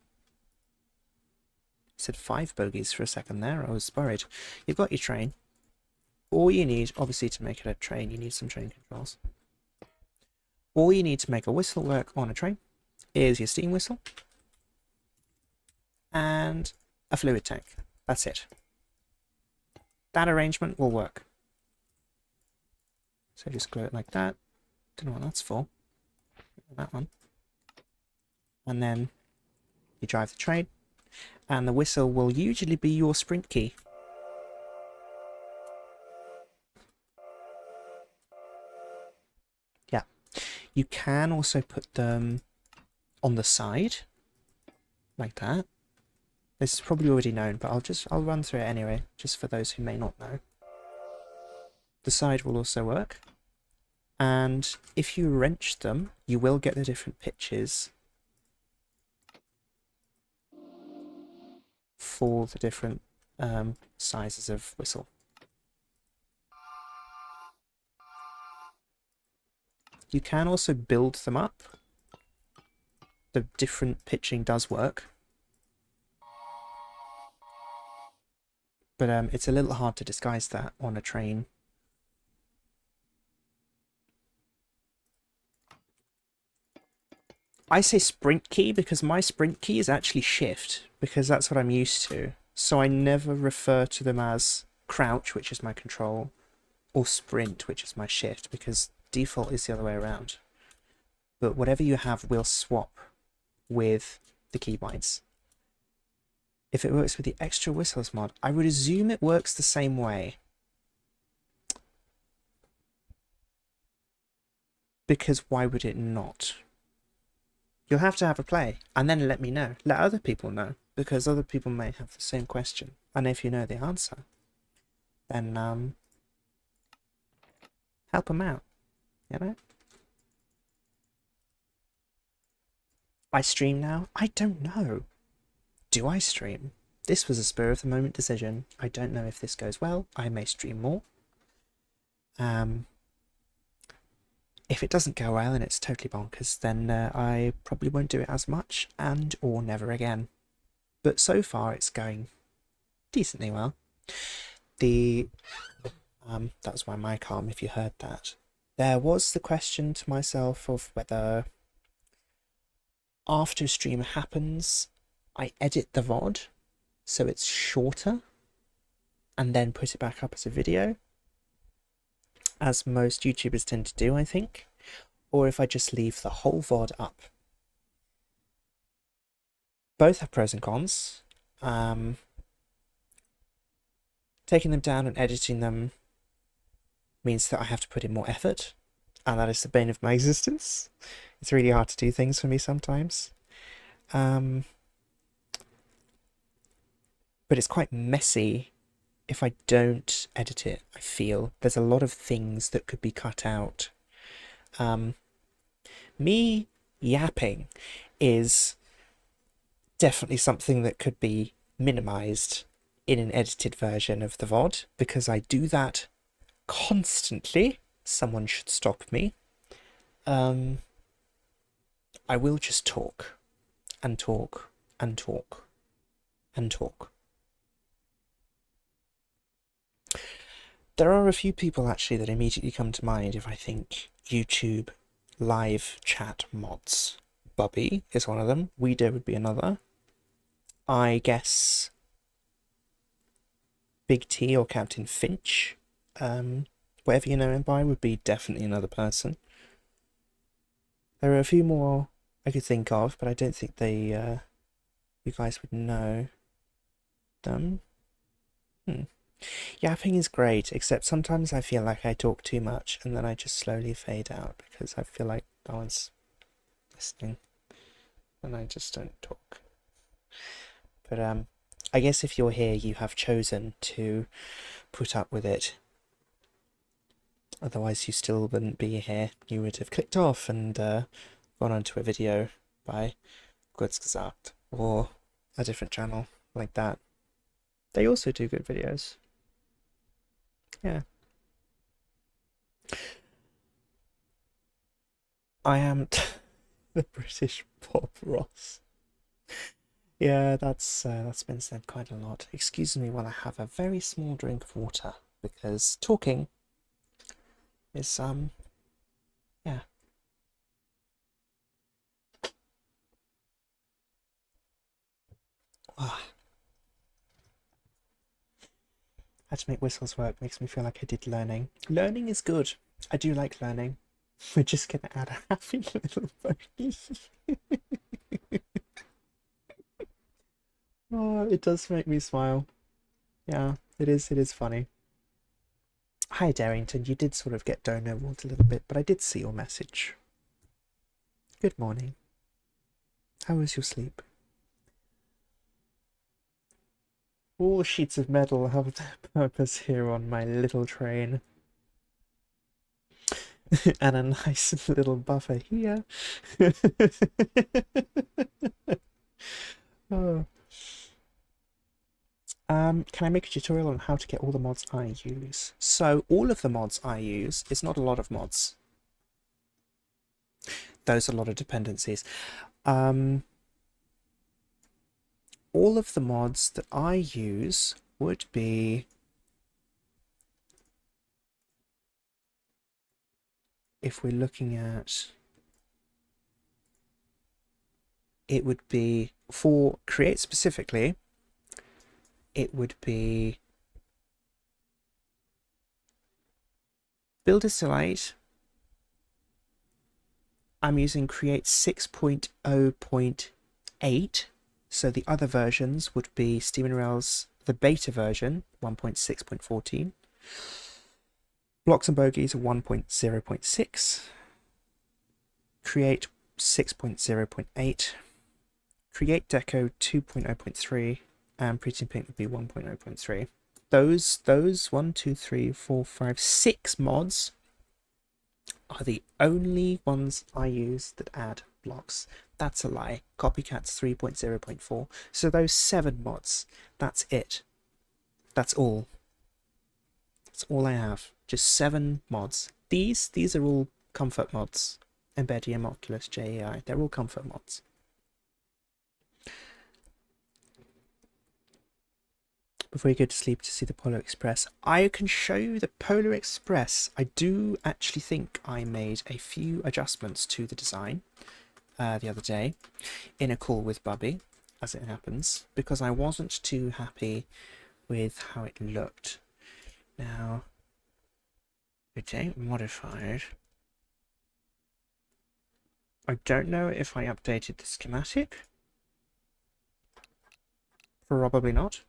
I said 5 bogies for a second there. I was worried. You've got your train. All you need, obviously, to make it a train, you need some train controls. All you need to make a whistle work on a train is your steam whistle and a fluid tank. That's it. That arrangement will work. So just glue it like that. Don't know what that's for. That one. And then you drive the train, and the whistle will usually be your sprint key. Yeah. You can also put them on the side, like that. This is probably already known, but I'll run through it anyway, just for those who may not know. The side will also work. And if you wrench them, you will get the different pitches for the different sizes of whistle. You can also build them up. The different pitching does work. But it's a little hard to disguise that on a train. I say sprint key because my sprint key is actually shift, because that's what I'm used to. So I never refer to them as crouch, which is my control, or sprint, which is my shift, because default is the other way around. But whatever you have will swap with the keybinds. If it works with the extra whistles mod, I would assume it works the same way. Because why would it not? You'll have to have a play, and then let me know. Let other people know, because other people may have the same question. And if you know the answer, then help them out, you know? I stream now? I don't know. Do I stream? This was a spur of the moment decision. I don't know if this goes well. I may stream more. If it doesn't go well and it's totally bonkers, then I probably won't do it as much, and or never again. But so far it's going decently well. That was my mic arm, if you heard that. There was the question to myself of whether after a stream happens, I edit the VOD so it's shorter and then put it back up as a video, as most YouTubers tend to do, I think, or if I just leave the whole VOD up. Both have pros and cons. Taking them down and editing them means that I have to put in more effort, and that is the bane of my existence. It's really hard to do things for me sometimes. But it's quite messy if I don't edit it. I feel there's a lot of things that could be cut out. Me yapping is definitely something that could be minimized in an edited version of the VOD, because I do that constantly. Someone should stop me. I will just talk and talk and talk and talk. There are a few people actually that immediately come to mind if I think YouTube live chat mods. Bubby is one of them. Weeder would be another. I guess Big T or Captain Finch, whatever you know him by, would be definitely another person. There are a few more I could think of, but I don't think you guys would know them. Yapping is great, except sometimes I feel like I talk too much and then I just slowly fade out because I feel like no one's listening and I just don't talk. But I guess if you're here, you have chosen to put up with it. Otherwise you still wouldn't be here. You would have clicked off and gone on to a video by Kurz gesagt or a different channel like that. They also do good videos. Yeah. I am the British Bob Ross. Yeah, that's been said quite a lot. Excuse me while I have a very small drink of water, because talking is yeah. Ah. How to make whistles work makes me feel like I did learning. Learning is good. I do like learning. We're just gonna add a happy little bunny. Oh, it does make me smile. Yeah, it is funny. Hi Darrington, you did sort of get downward a little bit, but I did see your message. Good morning. How was your sleep? All sheets of metal have their purpose here on my little train. And a nice little buffer here. Oh. Can I make a tutorial on how to get all the mods I use? So all of the mods I use, it's not a lot of mods. Those are a lot of dependencies. All of the mods that I use would be, if we're looking at, it would be for create specifically, it would be build a slide. I'm using create 6.0.8, so the other versions would be Steaming Rails, the beta version 1.6.14, blocks and bogies 1.0.6, create 6.0.8, create deco 2.0.3, and preaching pink would be 1.0.3. Those 1, 2, 3, 4, 5, 6 mods are the only ones I use that add blocks. That's a lie. Copycat's 3.0.4. So those 7 mods, that's it. That's all. That's all I have. Just 7 mods. These are all comfort mods. Embedium, Oculus, JEI. They're all comfort mods. Before you go to sleep to see the Polar Express, I can show you the Polar Express. I do actually think I made a few adjustments to the design the other day in a call with Bubby, as it happens, because I wasn't too happy with how it looked. Now, okay, modified. I don't know if I updated the schematic. Probably not.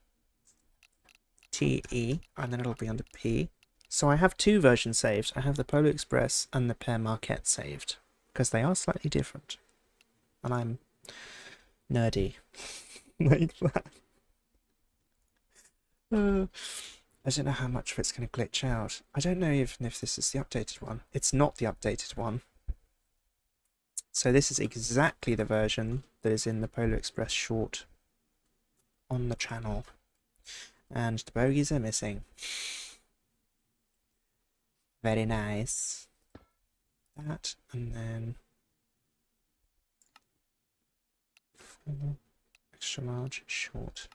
TE, and then it'll be under P. So I have 2 versions saved. I have the Polar Express and the Pear Marquette saved, because they are slightly different. And I'm nerdy like that. I don't know how much of it's going to glitch out. I don't know even if this is the updated one. It's not the updated one. So this is exactly the version that is in the Polar Express short on the channel. And the bogies are missing. Very nice. That, and then 4 extra large short.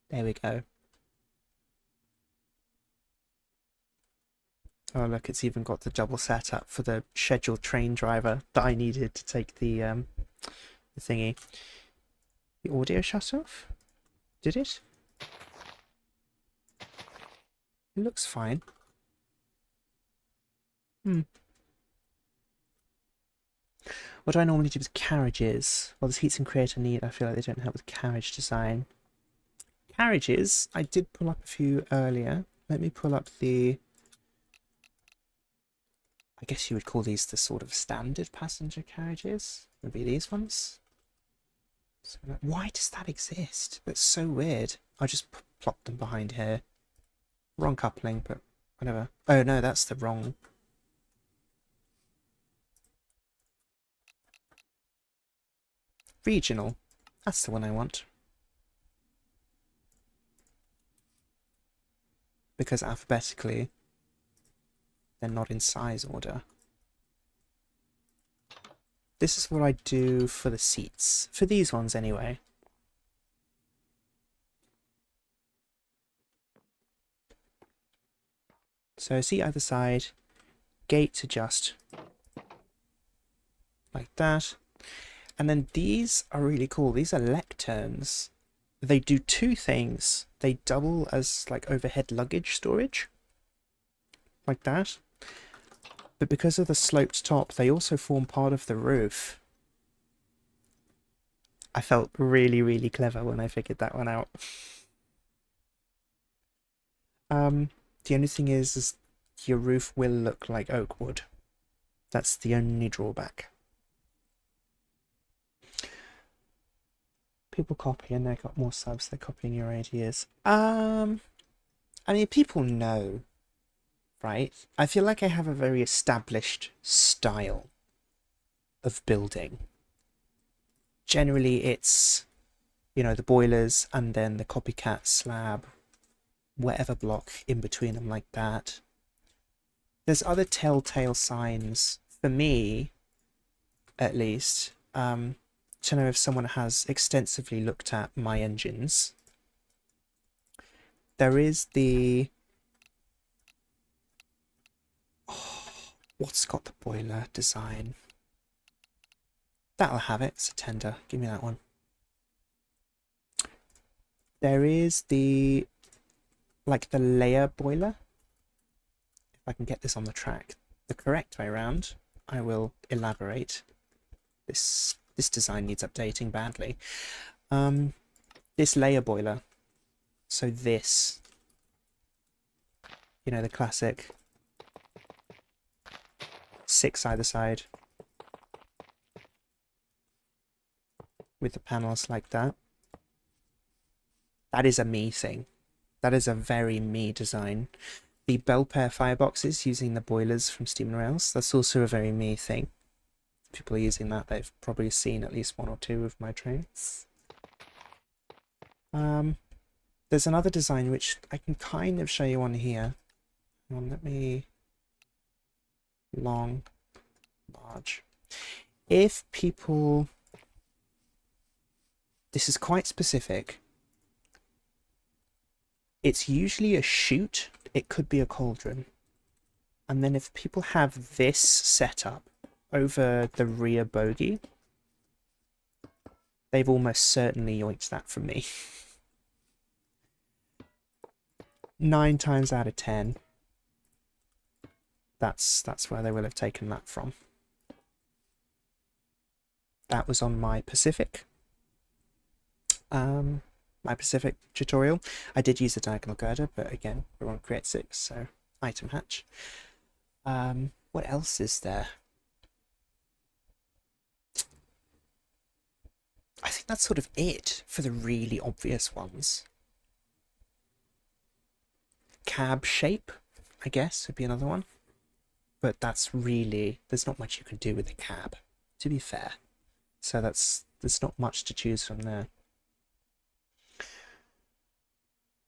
There we go. Oh look, it's even got the double setup for the scheduled train driver that I needed to take the thingy. The audio shut off? Did it? It looks fine. What do I normally do with carriages? Well, there's heats and creator need. I feel like they don't help with carriage design. Carriages, I did pull up a few earlier. Let me pull up the... I guess you would call these the sort of standard passenger carriages. Maybe these ones. So, why does that exist? That's so weird. I just plopped them behind here. Wrong coupling, but whatever. Oh no, that's the wrong... Regional. That's the one I want. Because alphabetically, they're not in size order. This is what I do for the seats. For these ones anyway. So seat either side, gate adjust like that. And then these are really cool. These are lecterns. They do 2 things. They double as like overhead luggage storage, like that. But because of the sloped top, they also form part of the roof. I felt really, really clever when I figured that one out. The only thing is your roof will look like oak wood. That's the only drawback. People copy and they got more subs, they're copying your ideas. I mean, people know, right? I feel like I have a very established style of building. Generally, it's, you know, the boilers and then the copycat slab, whatever block in between them like that. There's other telltale signs, for me, at least, to know if someone has extensively looked at my engines. There is the... Oh, what's got the boiler design? That'll have it. It's a tender. Give me that one. There is the... like the layer boiler. If I can get this on the track the correct way around, I will elaborate. This design needs updating badly. This layer boiler. So this, you know, the classic 6 either side with the panels like that. That is a me thing. That is a very me design. The bell pair fireboxes using the boilers from Steam and Rails, that's also a very me thing. If people are using that, they've probably seen at least 1 or 2 of my trains. There's another design which I can kind of show you on here. Let me... long, large. If people... This is quite specific. It's usually a chute. It could be a cauldron. And then if people have this set up over the rear bogie, they've almost certainly yoinked that from me. 9 times out of 10, that's where they will have taken that from. That was on my Pacific. My Pacific tutorial. I did use the diagonal girder, but again, we're on Create 6, so item hatch. What else is there? I think that's sort of it for the really obvious ones. Cab shape, I guess, would be another one. But that's really... there's not much you can do with a cab, to be fair. So there's not much to choose from there.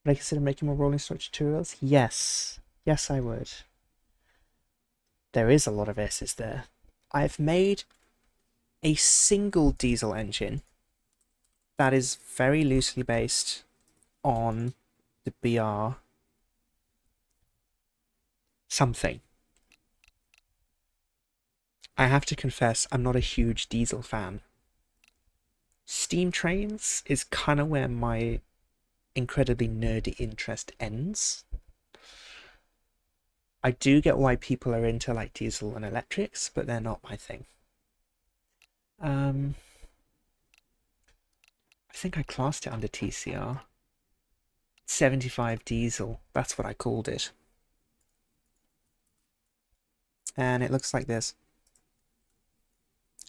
Would I consider making more rolling stock tutorials? Yes. Yes, I would. There is a lot of S's there. I've made a single diesel engine that is very loosely based on the BR something. I have to confess, I'm not a huge diesel fan. Steam trains is kind of where my incredibly nerdy interest ends. I do get why people are into like diesel and electrics, but they're not my thing. I think I classed it under TCR. 75 diesel, that's what I called it. And it looks like this.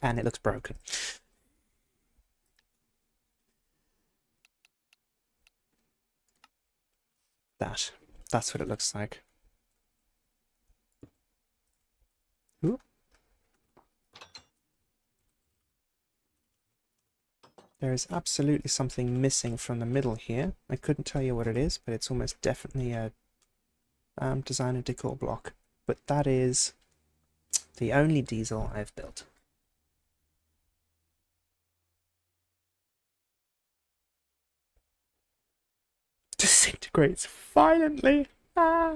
And it looks broken. That's what it looks like. Ooh. There is absolutely something missing from the middle here. I couldn't tell you what it is, but it's almost definitely a design and decor block. But that is the only diesel I've built. Disintegrates violently. Ah.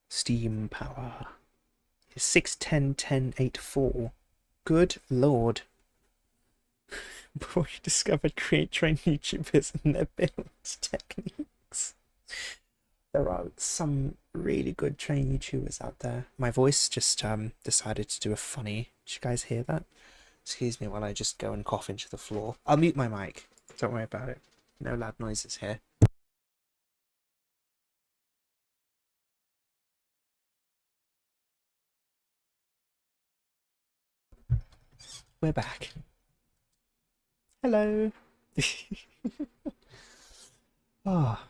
Steam power. 610-1084. Good lord. Before you discovered Create Train YouTubers and their build techniques. There are some really good train YouTubers out there. My voice just decided to do a funny... Did you guys hear that? Excuse me while I just go and cough into the floor. I'll mute my mic. Don't worry about it. No loud noises here. We're back. Hello. Ah,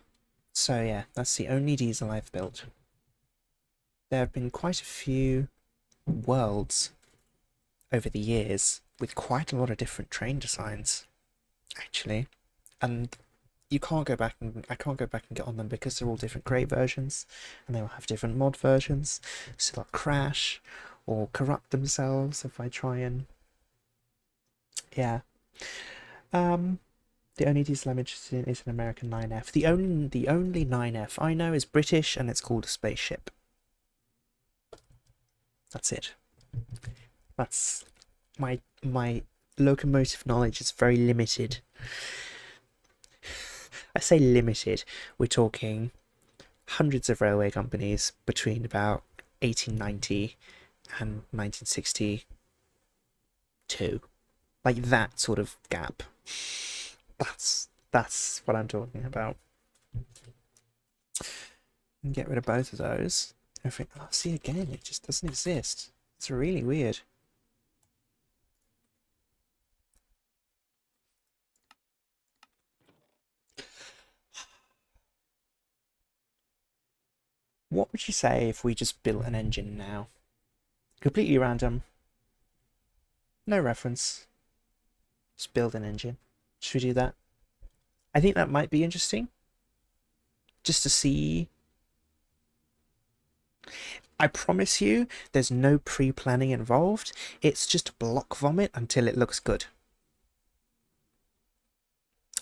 so yeah, that's the only diesel I've built. There have been quite a few worlds over the years with quite a lot of different train designs, actually, and you can't go back and I can't go back and get on them because they're all different crate versions, and they will have different mod versions, so they'll crash or corrupt themselves if I try and yeah. The only diesel I'm interested in is an American 9F. The only 9F I know is British, and it's called a spaceship. That's it. That's my locomotive knowledge is very limited. I say limited. We're talking hundreds of railway companies between about 1890 and 1962. Like that sort of gap. That's what I'm talking about. And get rid of both of those. Oh, see again, it just doesn't exist. It's really weird. What would you say if we just built an engine now? Completely random. No reference. Just build an engine. Should we do that? I think that might be interesting. Just to see. I promise you, there's no pre-planning involved. It's just block vomit until it looks good.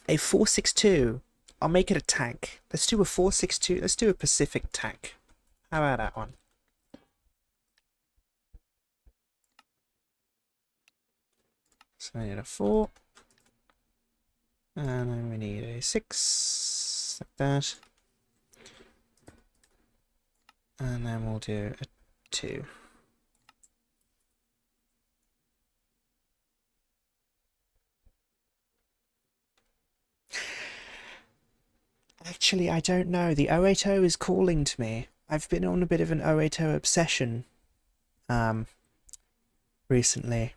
A 462. I'll make it a tank. Let's do a 462. Let's do a Pacific tank. How about that one? So I need a 4. And then we need a 6. Like that. And then we'll do a 2. Actually, I don't know. The 080 is calling to me. I've been on a bit of an 080 obsession recently.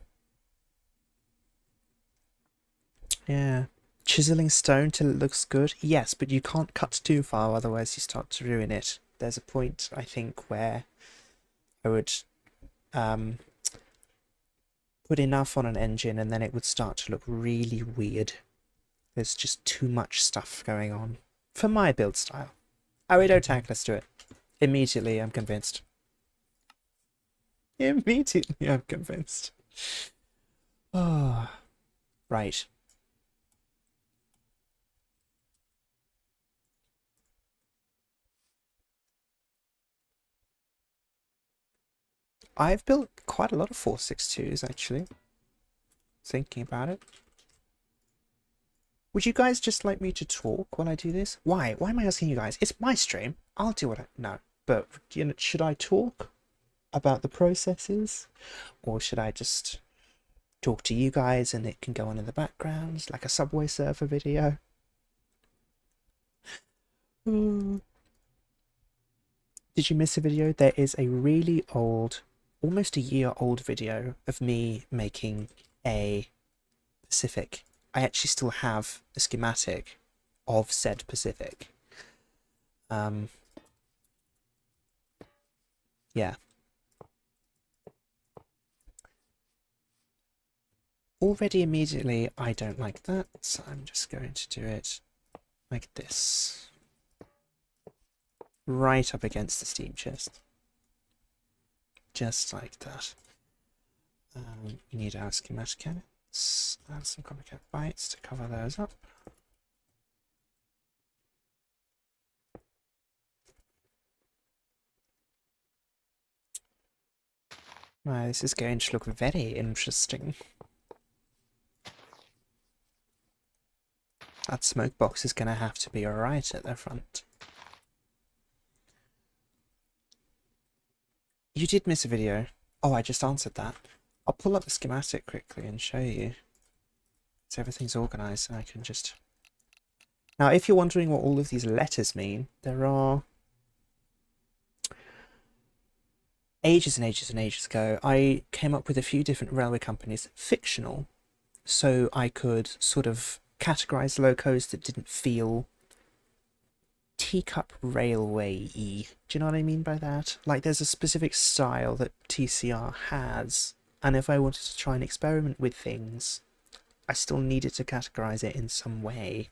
Yeah. Chiseling stone till it looks good? Yes, but you can't cut too far, otherwise you start to ruin it. There's a point, I think, where I would put enough on an engine and then it would start to look really weird. There's just too much stuff going on. For my build style. 080 tank, let's do it. Immediately, I'm convinced. Immediately, I'm convinced. Oh, right. I've built quite a lot of 462s, actually. Thinking about it. Would you guys just like me to talk while I do this? Why? Why am I asking you guys? It's my stream. I'll do what I... No. But, you know, should I talk about the processes? Or should I just talk to you guys and it can go on in the background, like a Subway Surfer video? Did you miss a video? There is a really old, almost a year old video of me making a Pacific. I actually still have a schematic of said Pacific. Yeah. Already immediately, I don't like that, so I'm just going to do it like this. Right up against the steam chest. Just like that. We need our schematic canons and some complicated bytes to cover those up. Wow, this is going to look very interesting. That smoke box is going to have to be right at the front. You did miss a video. Oh, I just answered that. I'll pull up the schematic quickly and show you. So everything's organized and I can just... Now, if you're wondering what all of these letters mean, there are ages and ages and ages ago, I came up with a few different railway companies, fictional, so I could sort of categorize locos that didn't feel teacup railway-y. Do you know what I mean by that? Like, there's a specific style that TCR has, and if I wanted to try and experiment with things, I still needed to categorize it in some way.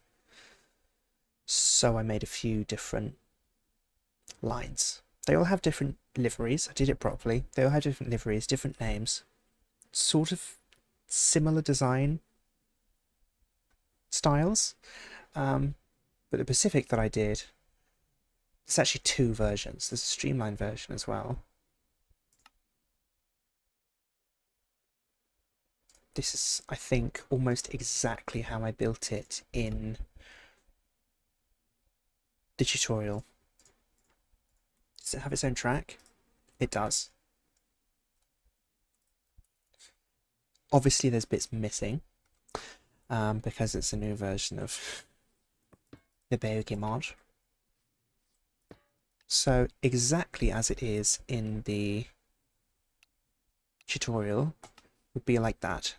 So I made a few different lines. They all have different liveries. I did it properly. They all have different liveries, different names, sort of similar design styles. But the Pacific that I did, there's actually two versions. There's a streamlined version as well. This is, I think, almost exactly how I built it in the tutorial. Does it have its own track? It does. Obviously there's bits missing, because it's a new version of the Bauge mod. So exactly as it is in the tutorial would be like that.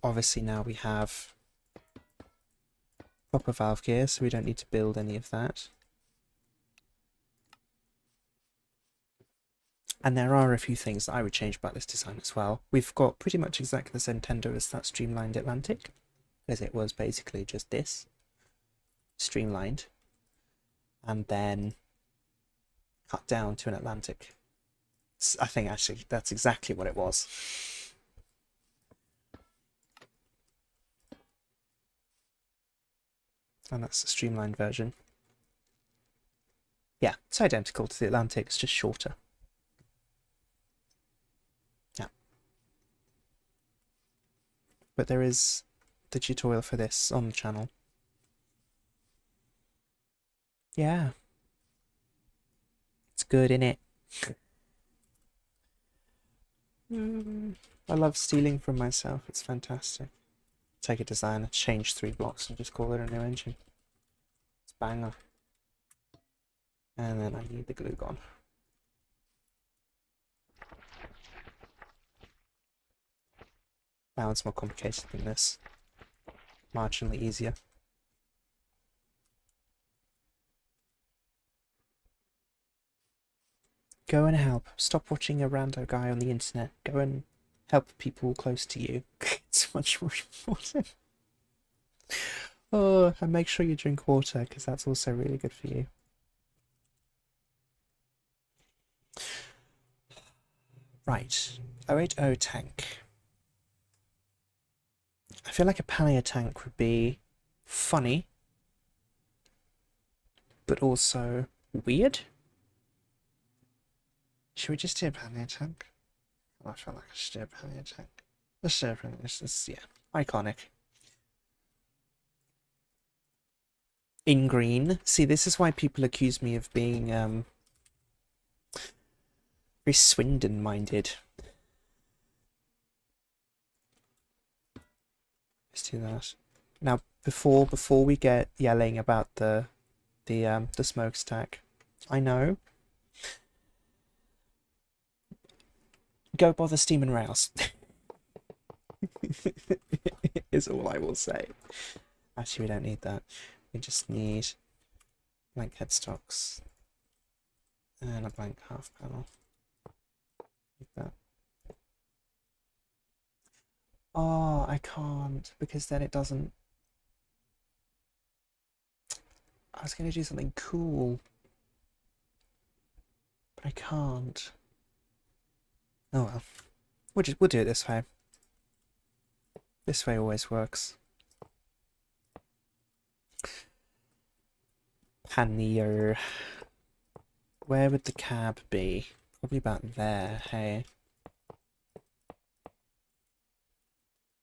Obviously now we have proper valve gear, so we don't need to build any of that. And there are a few things that I would change about this design as well. We've got pretty much exactly the same tender as that streamlined Atlantic, as it was basically just this, streamlined, and then cut down to an Atlantic. I think actually that's exactly what it was. And that's the streamlined version. Yeah, it's identical to the Atlantic, it's just shorter. Yeah. But there is the tutorial for this on the channel. Yeah. It's good, innit? I love stealing from myself, it's fantastic. Take a design, change 3 blocks and just call it a new engine. It's banger. And then I need the glue gun. Now it's more complicated than this. Marginally easier. Go and help. Stop watching a rando guy on the internet. Go and help people close to you. It's much more important. Oh, and make sure you drink water, because that's also really good for you. Right, 080 tank. I feel like a pannier tank would be funny, but also weird. Should we just do a pannier tank? I feel like I should do a pannier tank. Let's do a pannier. This, yeah, iconic. In green. See, this is why people accuse me of being very Swindon-minded. Let's do that. Now, before we get yelling about the smokestack, I know. Go bother steam and rails. Is all I will say. Actually, we don't need that. We just need blank headstocks and a blank half panel. Like that. Oh, I can't, because then it doesn't. I was going to do something cool, but I can't. Oh well. We'll do it this way. This way always works. Pannier. Where would the cab be? Probably about there, hey.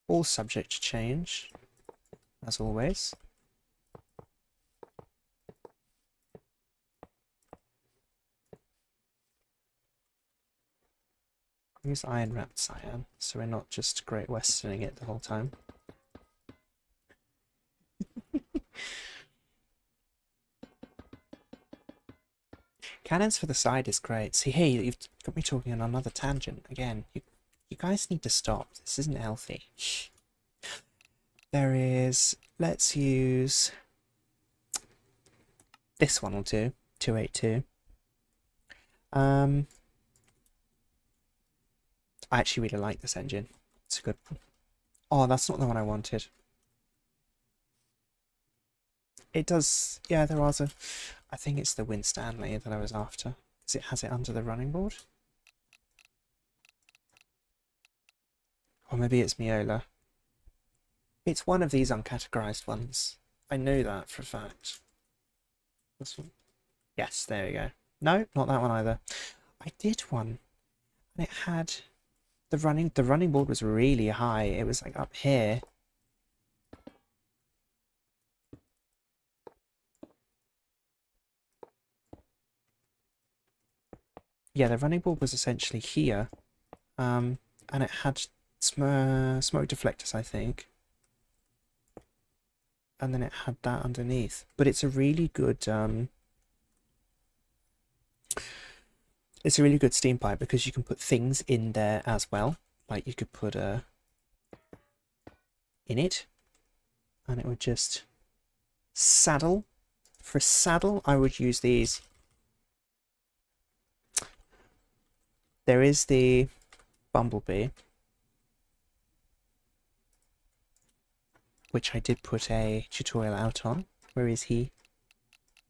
All subject to change, as always. Use iron wrapped cyan, so we're not just Great Westerning it the whole time. Cannons for the side is great. See, hey, you've got me talking on another tangent again. You guys need to stop. This isn't healthy. There is... Let's use... This one will do. 282. I actually really like this engine. It's a good one. Oh, that's not the one I wanted. It does... Yeah, there was a... I think it's the Winstanley that I was after. Because it has it under the running board. Or maybe it's Miola. It's one of these uncategorized ones. I know that for a fact. This one. Yes, there we go. No, not that one either. I did one. And it had... The running board was really high. It was like up here. Yeah, the running board was essentially here. And it had smoke deflectors, I think. And then it had that underneath. But it's a really good it's a really good steam pipe because you can put things in there as well. Like you could put a in it and it would just saddle. For a saddle, I would use these. There is the Bumblebee, which I did put a tutorial out on. Where is he?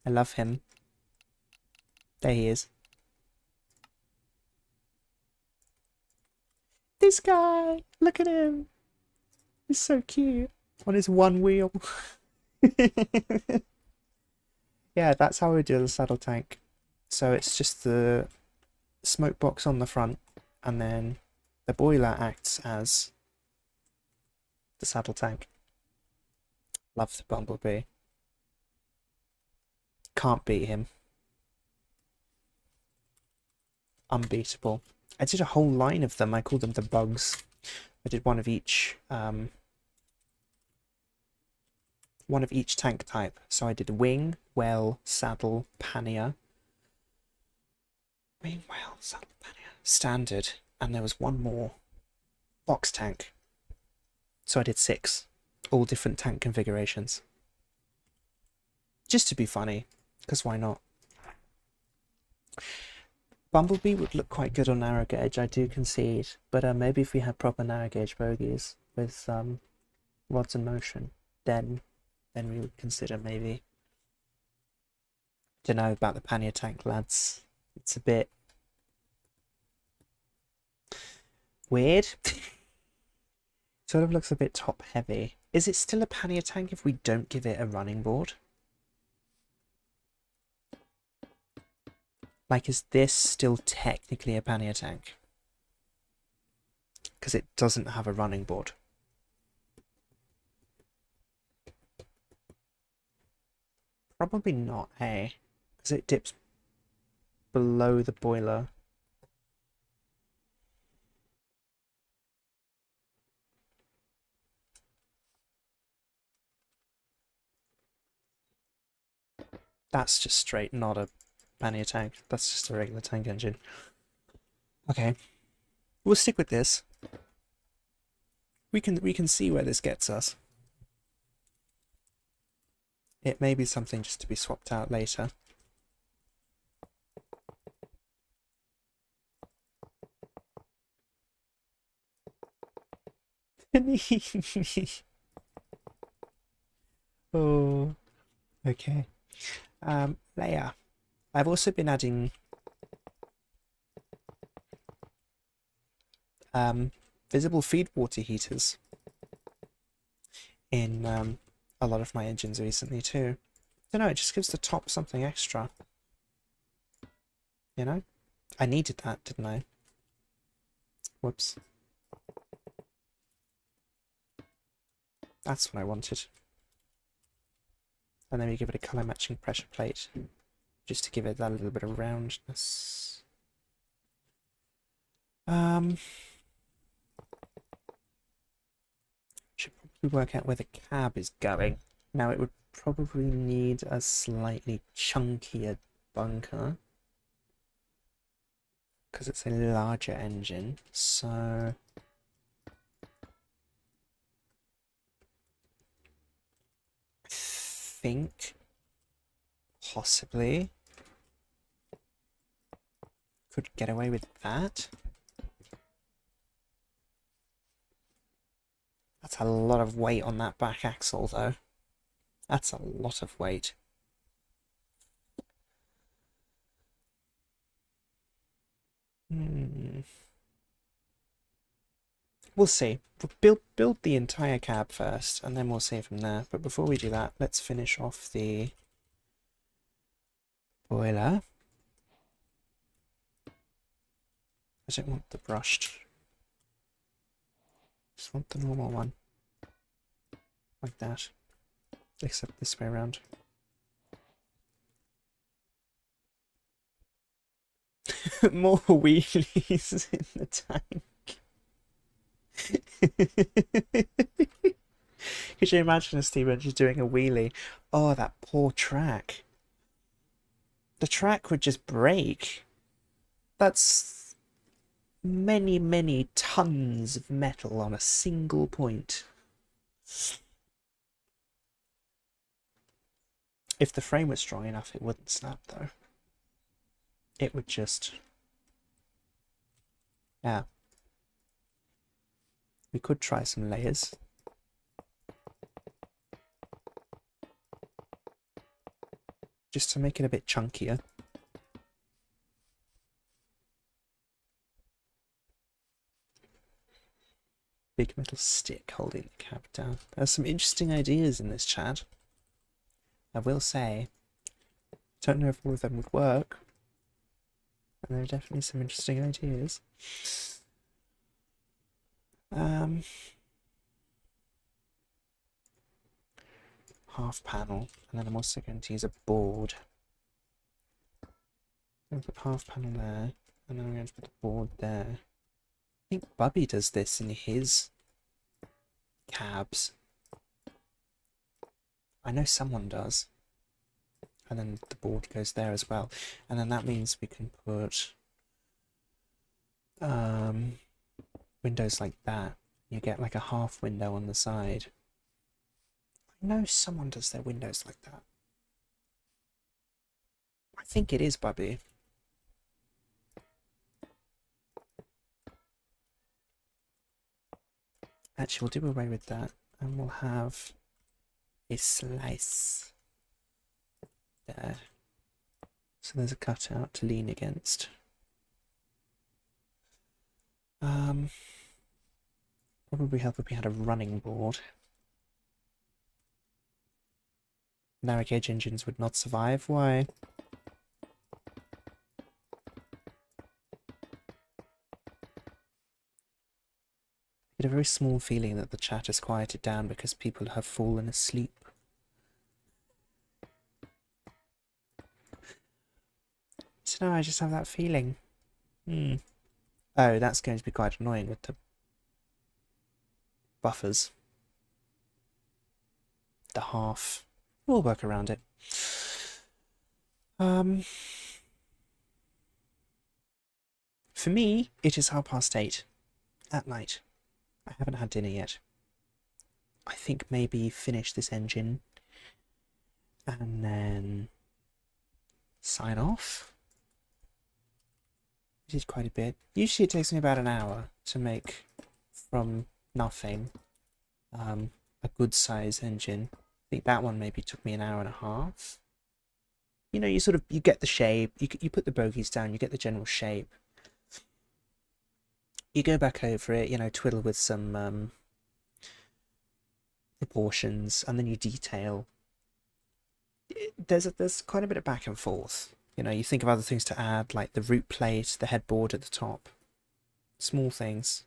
I love him. There he is. This guy! Look at him! He's so cute. On his one wheel. Yeah, that's how we do the saddle tank. So it's just the smoke box on the front, and then the boiler acts as the saddle tank. Love the Bumblebee. Can't beat him. Unbeatable. I did a whole line of them. I called them the bugs. I did one of each tank type. So I did wing, well, saddle, pannier. Wing, well, saddle, pannier. Standard. And there was one more. Box tank. So I did 6. All different tank configurations. Just to be funny. Because why not? Bumblebee would look quite good on narrow gauge, I do concede. But maybe if we had proper narrow gauge bogies with rods in motion, then we would consider maybe. Don't know about the pannier tank, lads. It's a bit weird. Sort of looks a bit top heavy. Is it still a pannier tank if we don't give it a running board? Like, is this still technically a pannier tank? Because it doesn't have a running board. Probably not, eh? Because it dips below the boiler. That's just straight, not a pannier tank. That's just a regular tank engine. Okay. We'll stick with this. We can see where this gets us. It may be something just to be swapped out later. Oh, okay. Layer. I've also been adding visible feed water heaters in a lot of my engines recently too. I don't know, it just gives the top something extra. You know? I needed that, didn't I? Whoops. That's what I wanted. And then we give it a colour matching pressure plate, just to give it that little bit of roundness. Should probably work out where the cab is going. Now it would probably need a slightly chunkier bunker. because it's a larger engine. So I think possibly could get away with that. That's a lot of weight on that back axle, though. That's a lot of weight. We'll see. We'll build the entire cab first, and then we'll see from there. But before we do that, let's finish off the boiler. I don't want the brushed. Just want the normal one. Like that. Except this way around. More wheelies in the tank. Could you imagine a Steve just doing a wheelie? Oh, that poor track. The track would just break. That's many, many tons of metal on a single point. If the frame was strong enough, it wouldn't snap, though. It would just... Yeah. We could try some layers. Just to make it a bit chunkier. Big metal stick holding the cab down. There's some interesting ideas in this chat. I will say, don't know if all of them would work. And there are definitely some interesting ideas. Half panel, and then I'm also going to use a board. I'm going to put half panel there, and then I'm going to put the board there. I think Bubby does this in his cabs. I know someone does. And then the board goes there as well. And then that means we can put windows like that. You get like a half window on the side. I know someone does their windows like that. I think it is Bubby. Actually, we'll do away with that. And we'll have a slice there. So there's a cutout to lean against. Probably help if we had a running board. Narrow gauge engines would not survive. Why? I get a very small feeling that the chat has quieted down because people have fallen asleep. So no, I just have that feeling. Oh, that's going to be quite annoying with the buffers. The half. We'll work around it. For me, it is 8:30 at night. I haven't had dinner yet. I think maybe finish this engine and then sign off. We did quite a bit. Usually it takes me about an hour to make from nothing a good size engine. I think that one maybe took me an hour and a half. You know, you get the shape, you put the bogies down, you get the general shape. You go back over it, you know, twiddle with some proportions, and then you detail. There's quite a bit of back and forth. You know, you think of other things to add, like the root plate, the headboard at the top. Small things.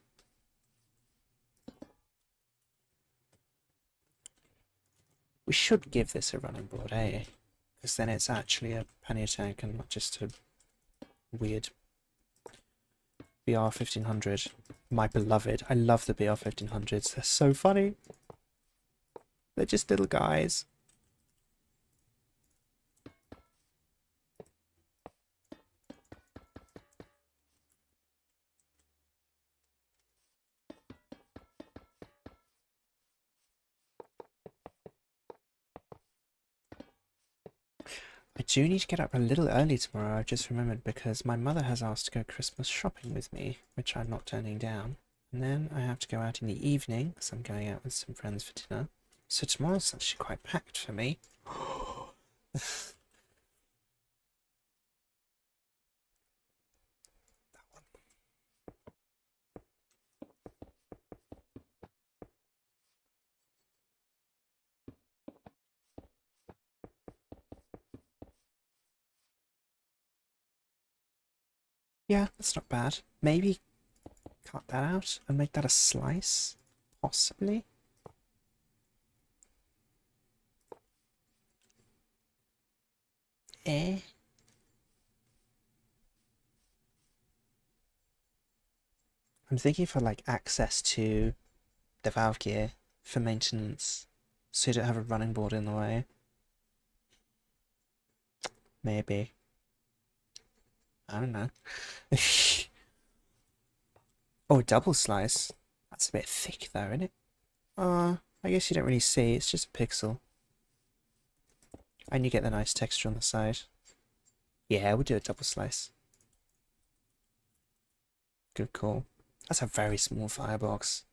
We should give this a running board, eh? Because then it's actually a pannier tank and not just a weird BR1500. My beloved. I love the BR1500s. They're so funny. They're just little guys. I do need to get up a little early tomorrow, I've just remembered, because my mother has asked to go Christmas shopping with me, which I'm not turning down. And then I have to go out in the evening, because I'm going out with some friends for dinner. So tomorrow's actually quite packed for me. Yeah, that's not bad. Maybe cut that out and make that a slice? Possibly? Eh? I'm thinking for like access to the valve gear for maintenance, so you don't have a running board in the way. Maybe. I don't know. Oh, double slice. That's a bit thick though, isn't it? I guess you don't really see, it's just a pixel. And you get the nice texture on the side. Yeah, we'll do a double slice. Good call. That's a very small firebox.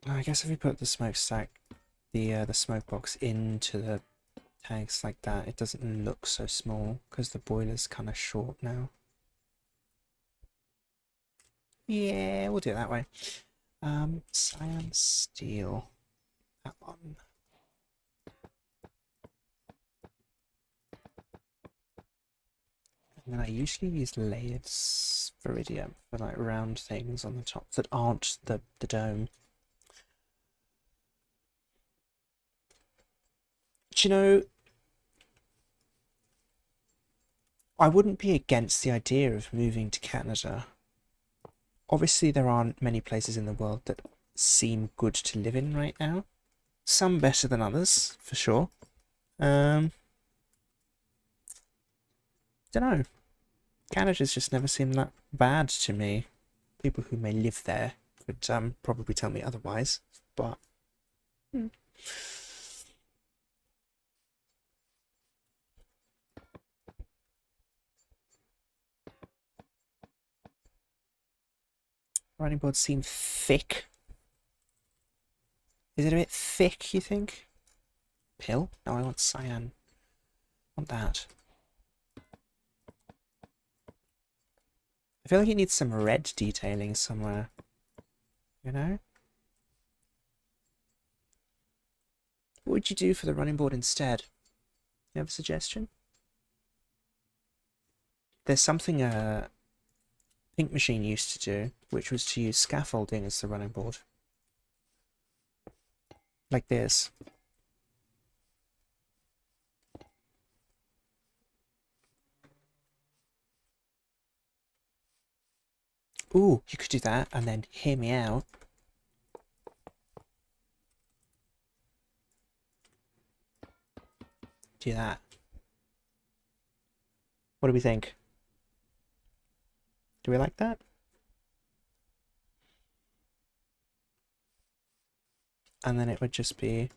I guess if we put the smokestack, the smoke box into the tanks like that, it doesn't look so small because the boiler's kind of short now. Yeah, we'll do it that way. Cyan steel. That one. And then I usually use layered viridium for like round things on the top that aren't the dome. But you know, I wouldn't be against the idea of moving to Canada. Obviously, there aren't many places in the world that seem good to live in right now. Some better than others, for sure. Don't know. Canada's just never seemed that bad to me. People who may live there could probably tell me otherwise, but running boards seem thick. Is it a bit thick, you think? Pill? No, I want cyan. I want that. I feel like it needs some red detailing somewhere. You know? What would you do for the running board instead? You have a suggestion? There's something a Pink Machine used to do, which was to use scaffolding as the running board. Like this. Ooh, you could do that and then hear me out. Do that. What do we think? Do we like that? And then it would just be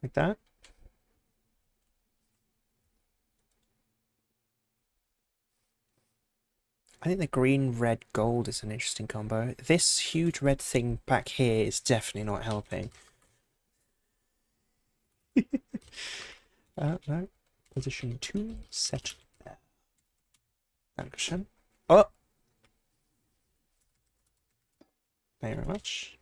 like that. I think the green, red, gold is an interesting combo. This huge red thing back here is definitely not helping. No. Position 2, set there. Dankeschön. Oh! Thank you very much.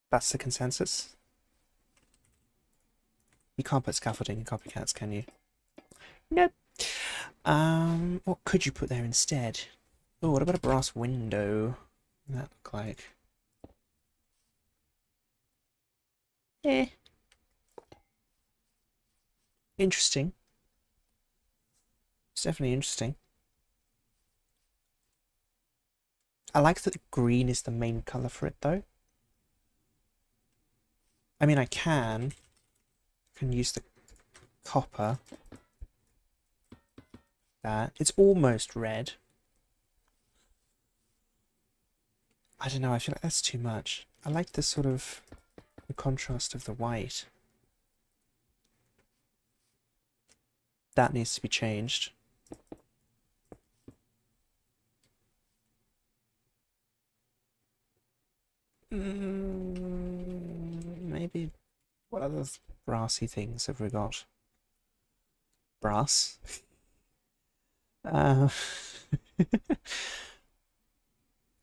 That's the consensus. You can't put scaffolding in copycats, can you? Nope. What could you put there instead? Oh, what about a brass window? What does that look like? Eh. Interesting. It's definitely interesting. I like that the green is the main colour for it, though. I mean, I can use the copper. That. It's almost red. I don't know, I feel like that's too much. I like the sort of the contrast of the white. That needs to be changed. Maybe what other brassy things have we got? Brass. Oh,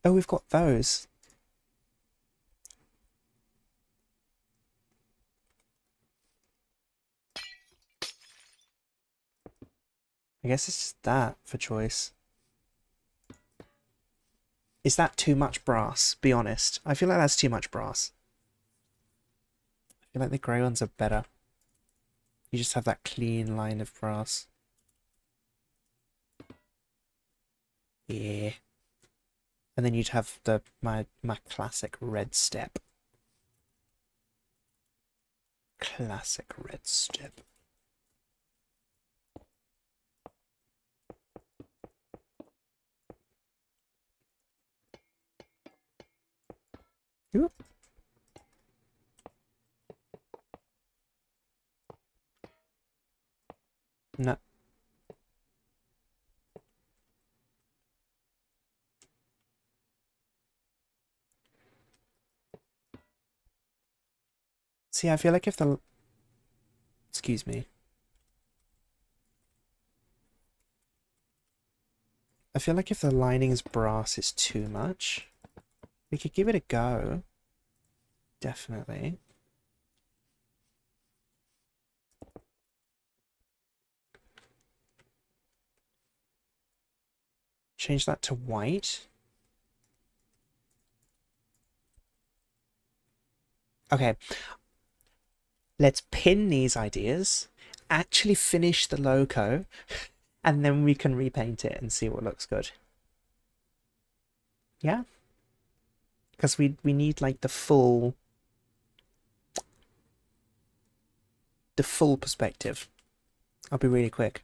we've got those. I guess it's just that for choice. Is that too much brass? Be honest. I feel like that's too much brass. I feel like the grey ones are better. You just have that clean line of brass. Yeah. And then you'd have my classic red step. Classic red step. Ooh. No. See, I feel like if the... Excuse me. I feel like if the lining is brass, it's too much. We could give it a go. Definitely. Change that to white. Okay. Let's pin these ideas, actually finish the logo, and then we can repaint it and see what looks good. Yeah? Because we need like the full perspective. I'll be really quick.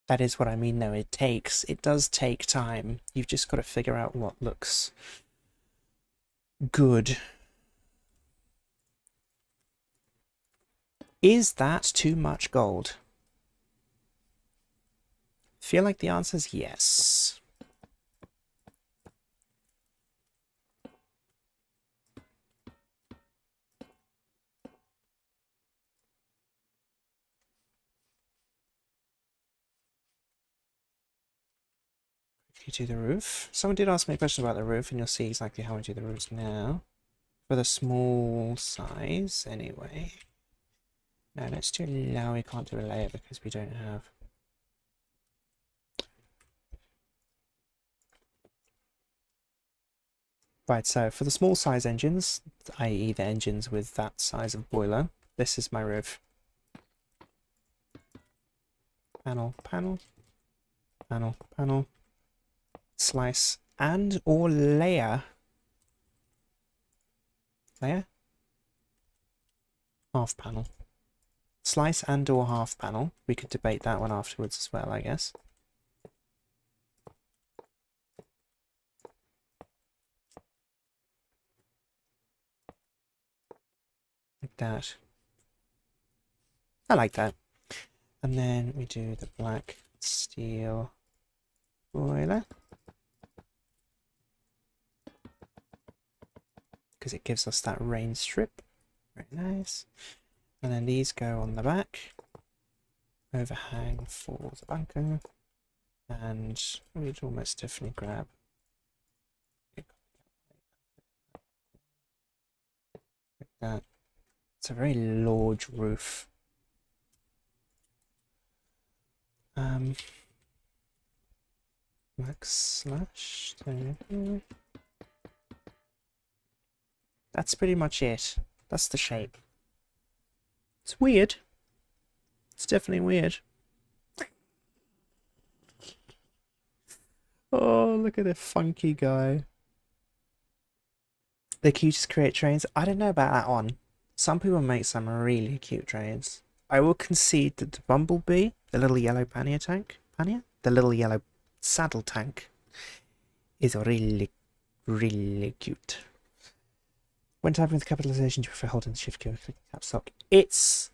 That is what I mean though, it does take time. You've just got to figure out what looks good. Is that too much gold? Feel like the answer is yes. You do the roof. Someone did ask me a question about the roof, and you'll see exactly how I do the roofs now. For the small size, anyway. No, let's do now. We can't do a layer because we don't have. Right, so for the small size engines, i.e. the engines with that size of boiler, this is my roof. Panel, panel, panel, panel, slice, and or layer. Layer? Half panel. Slice and or half panel. We could debate that one afterwards as well, I guess. Like that. I like that. And then we do the black steel boiler. Because it gives us that rain strip. Very nice. And then these go on the back. Overhang for the bunker. And we'd almost definitely grab like that. It's a very large roof. Backslash. That's pretty much it. That's the shape. It's weird. It's definitely weird. Oh, look at the funky guy. The cutest create trains. I don't know about that one. Some people make some really cute trains. I will concede that the Bumblebee, the little yellow pannier tank, the little yellow saddle tank, is really, really cute. When typing with capitalization, do you prefer holding the shift key or clicking caps lock? It's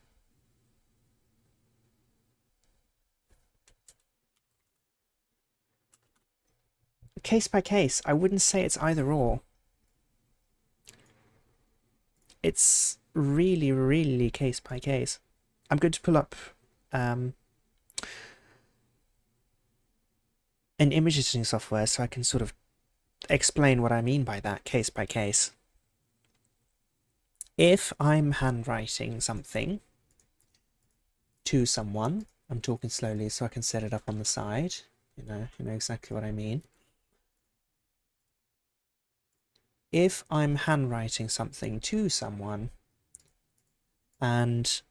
case by case. I wouldn't say it's either or. It's really, really case by case. I'm going to pull up an image editing software so I can sort of explain what I mean by that case by case. If I'm handwriting something to someone, I'm talking slowly so I can set it up on the side. You know exactly what I mean. If I'm handwriting something to someone and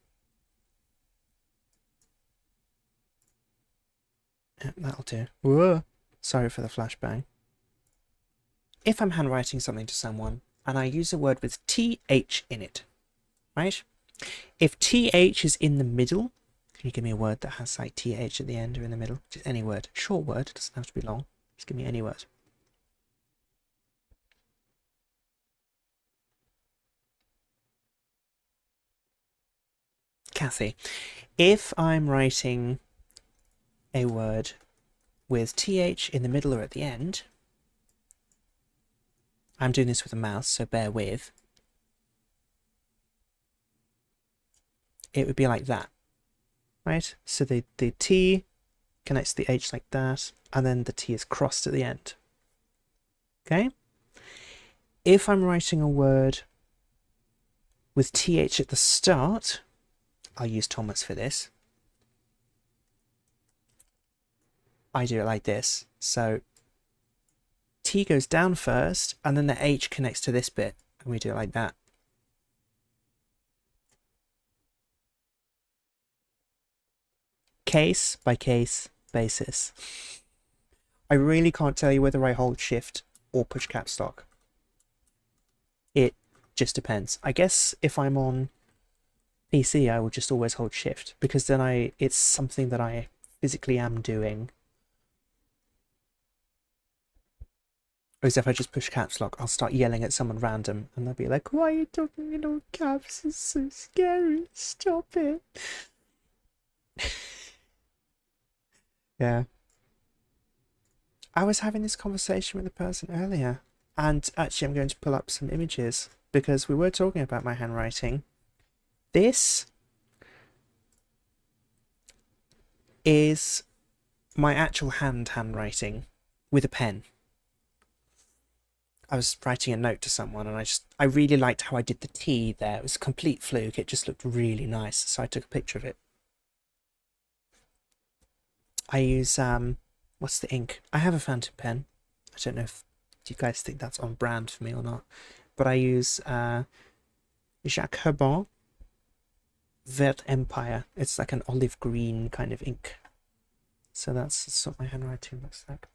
that'll do. Whoa. Sorry for the flashbang. If I'm handwriting something to someone and I use a word with TH in it, right? If TH is in the middle, can you give me a word that has like TH at the end or in the middle? Just any word. Short word, it doesn't have to be long. Just give me any word. Kathy. If I'm writing a word with TH in the middle or at the end, I'm doing this with a mouse, so bear with. It would be like that, right? So the T connects to the H like that, and then the T is crossed at the end. Okay? If I'm writing a word with TH at the start, I'll use Thomas for this. I do it like this. So T goes down first, and then the H connects to this bit, and we do it like that. Case by case basis. I really can't tell you whether I hold shift or push caps lock. It just depends. I guess if I'm on PC, I will just always hold shift, because then it's something that I physically am doing. Whereas if I just push caps lock, I'll start yelling at someone random and they'll be like, why are you talking in all caps? It's so scary. Stop it. Yeah. I was having this conversation with a person earlier, and actually I'm going to pull up some images because we were talking about my handwriting. This is my actual handwriting with a pen. I was writing a note to someone and I really liked how I did the T there. It was a complete fluke. It just looked really nice, so I took a picture of it. I use what's the ink? I have a fountain pen. I don't know if you guys think that's on brand for me or not, but I use Jacques Herbin Vert Empire. It's like an olive green kind of ink. So that's what my handwriting looks like.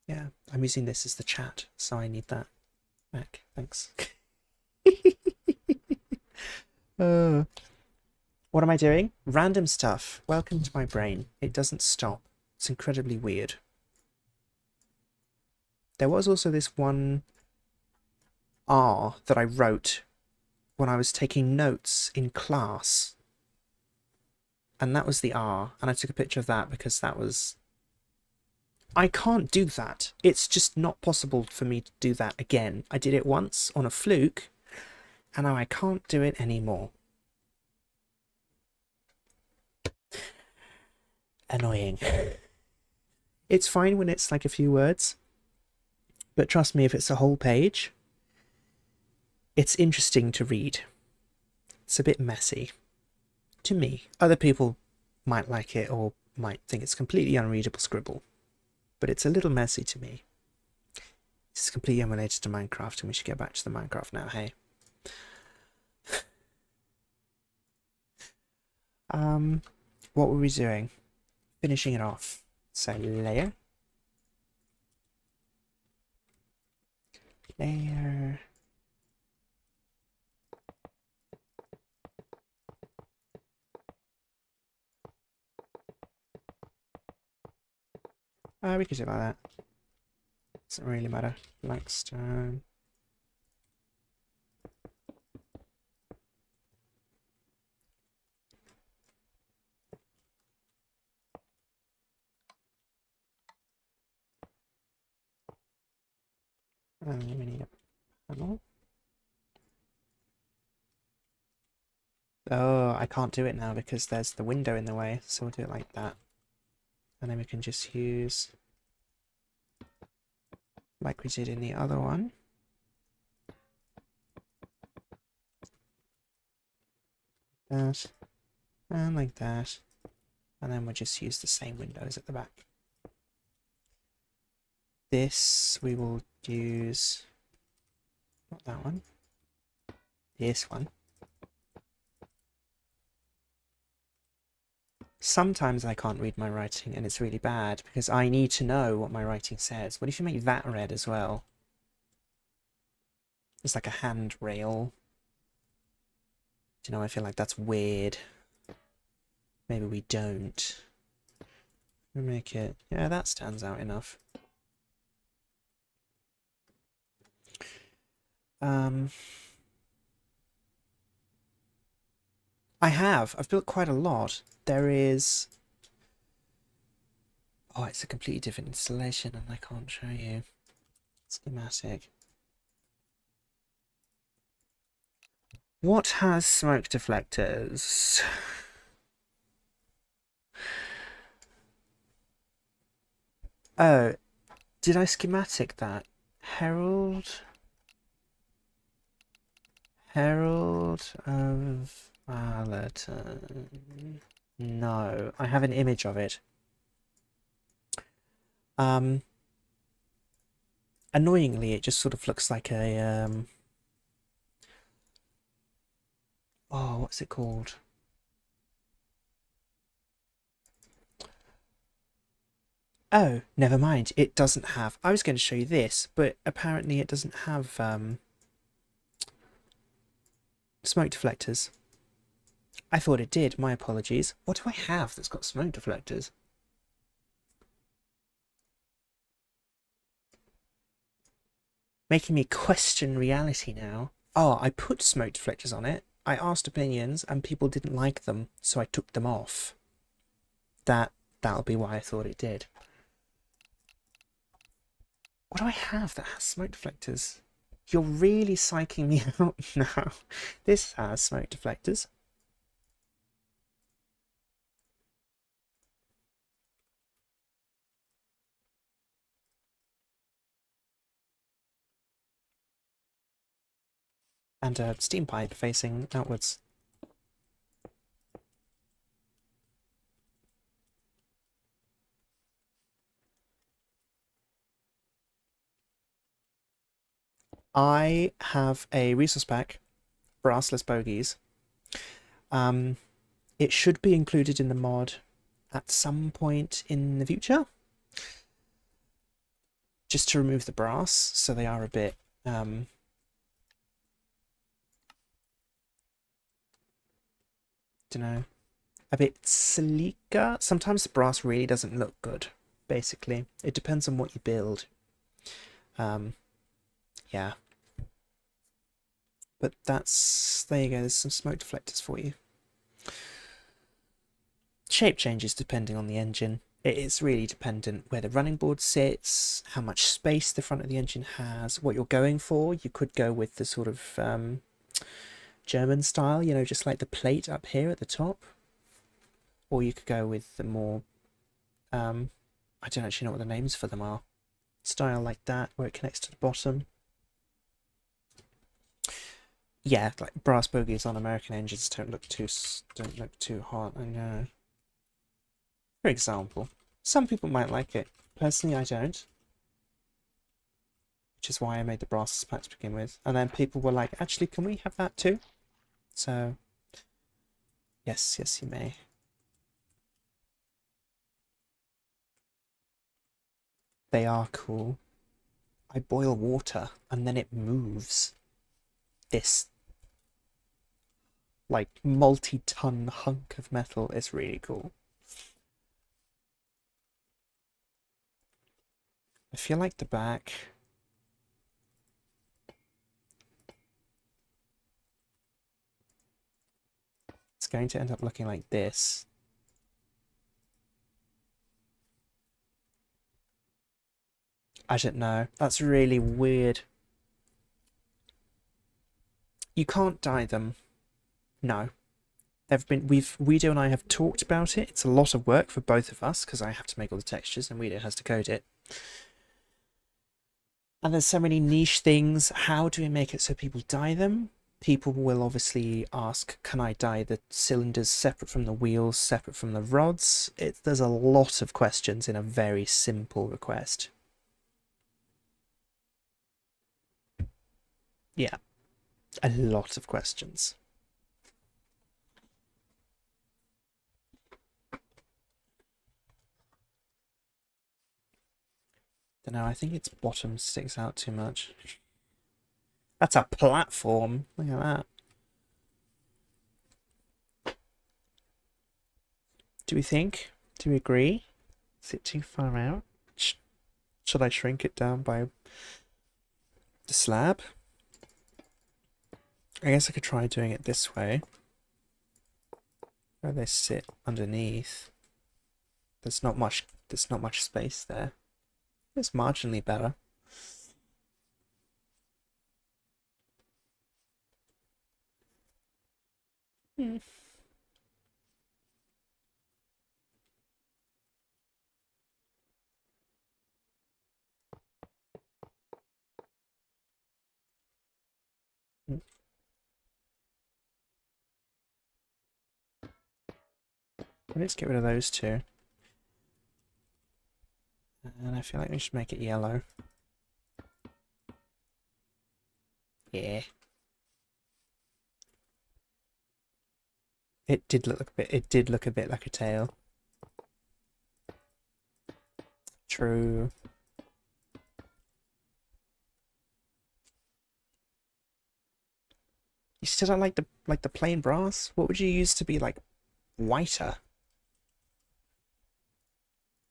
Yeah, I'm using this as the chat, so I need that back. Thanks. What am I doing? Random stuff. Welcome to my brain. It doesn't stop. It's incredibly weird. There was also this one R that I wrote when I was taking notes in class. And that was the R. And I took a picture of that because that was... I can't do that. It's just not possible for me to do that again. I did it once on a fluke, and now I can't do it anymore. Annoying. It's fine when it's like a few words, but trust me, if it's a whole page, it's interesting to read. It's a bit messy. To me. Other people might like it or might think it's completely unreadable scribble, but it's a little messy to me. It's completely unrelated to Minecraft, and we should get back to the Minecraft now, hey? What were we doing? Finishing it off. So layer. Layer. We could do it like that. Doesn't really matter. Blackstone. And we need a panel. Oh, I can't do it now because there's the window in the way, so we'll do it like that. And then we can just use, like we did in the other one. That, and like that. And then we'll just use the same windows at the back. This we will use, not that one, this one. Sometimes I can't read my writing and it's really bad because I need to know what my writing says. What if you make that red as well? It's like a handrail. Do you know, I feel like that's weird. Maybe we don't. We make it, yeah, that stands out enough. I've built quite a lot. There is, oh, it's a completely different installation and I can't show you. Schematic. What has smoke deflectors? Oh, did I schematic that? Herald of Allerton. No, I have an image of it. Annoyingly, it just sort of looks like a oh, what's it called? Oh, never mind. It doesn't have. I was going to show you this, but apparently it doesn't have smoke deflectors. I thought it did. My apologies. What do I have that's got smoke deflectors? Making me question reality now. Oh, I put smoke deflectors on it. I asked opinions and people didn't like them, so I took them off. That'll be why I thought it did. What do I have that has smoke deflectors? You're really psyching me out now. This has smoke deflectors. And a steam pipe facing outwards. I have a resource pack, brassless bogies. It should be included in the mod at some point in the future, just to remove the brass, so they are a bit dunno, a bit sleeker. Sometimes the brass really doesn't look good, basically. It depends on what you build. Yeah. But that's, there you go, there's some smoke deflectors for you. Shape changes depending on the engine. It is really dependent where the running board sits, how much space the front of the engine has, what you're going for. You could go with the sort of German style, you know, just like the plate up here at the top. Or you could go with the more I don't actually know what the names for them are. Style like that, where it connects to the bottom. Yeah, like brass bogies on American engines don't look too hot. I know. For example, some people might like it. Personally, I don't. Which is why I made the brass pack to begin with. And then people were like, actually, can we have that too? So, yes, you may. They are cool. I boil water and then it moves. This, like, multi-ton hunk of metal is really cool. I feel like the back... it's going to end up looking like this. I don't know. That's really weird. You can't dye them. No. Weedo and I have talked about it. It's a lot of work for both of us because I have to make all the textures and Weedo has to code it. And there's so many niche things. How do we make it so people dye them? People will obviously ask, can I dye the cylinders separate from the wheels, separate from the rods? There's a lot of questions in a very simple request. Yeah, a lot of questions. Don't know, I think its bottom sticks out too much. That's a platform. Look at that. Do we think? Do we agree? Is it too far out? Should I shrink it down by the slab? I guess I could try doing it this way. Where they sit underneath. There's not much space there. It's marginally better. Hmm. Let's get rid of those two. And I feel like we should make it yellow. Yeah. It did look a bit like a tail. True. You still don't like the plain brass? What would you use to be like whiter?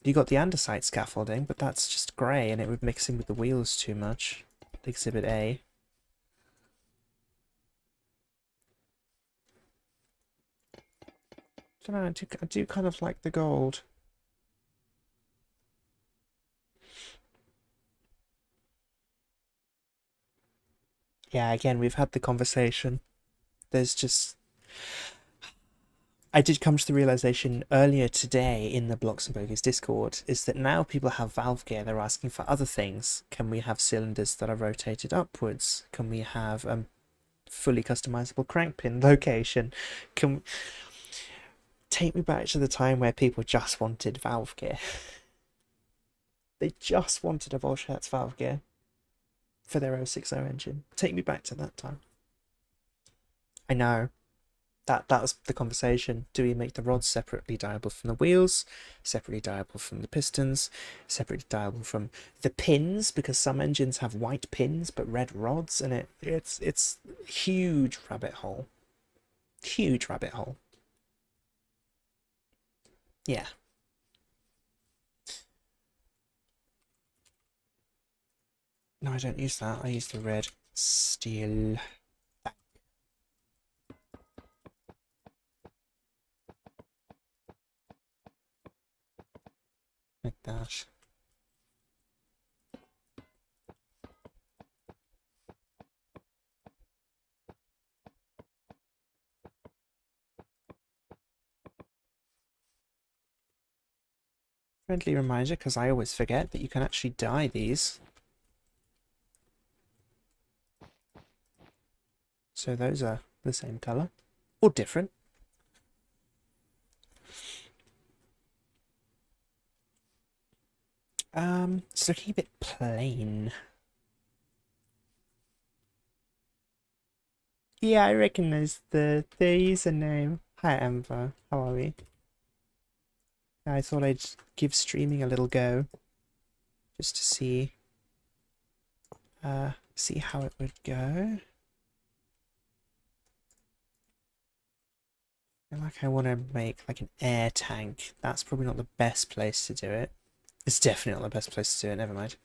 You got the andesite scaffolding, but that's just grey and it would mix in with the wheels too much. Exhibit A. I don't know, I do kind of like the gold. Yeah, again, we've had the conversation. There's just... I did come to the realization earlier today in the Blocks and Bogies Discord is that now people have valve gear, they're asking for other things. Can we have cylinders that are rotated upwards? Can we have fully customizable crank pin location? Can take me back to the time where people just wanted valve gear. They just wanted a Volschatz valve gear for their 060 engine. Take me back to that time. I know. That was the conversation. Do we make the rods separately dyeable from the wheels, separately dyeable from the pistons, separately dyeable from the pins, because some engines have white pins but red rods, and it's huge rabbit hole. Huge rabbit hole. Yeah. No, I don't use that. I use the red steel. Like that. Friendly reminder, because I always forget that you can actually dye these. So those are the same colour. Or different. It's looking a bit plain. Yeah, I recognize the username. Hi Amber, how are we? I thought I'd give streaming a little go. Just to see how it would go. I feel like I want to make like an air tank. That's probably not the best place to do it. It's definitely not the best place to do it, never mind.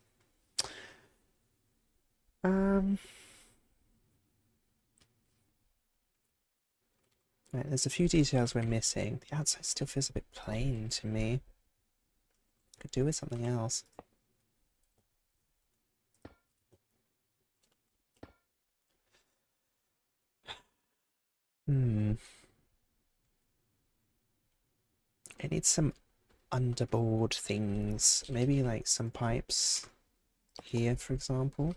Right, there's a few details we're missing. The outside still feels a bit plain to me. Could do with something else. It needs some underboard things. Maybe like some pipes here, for example.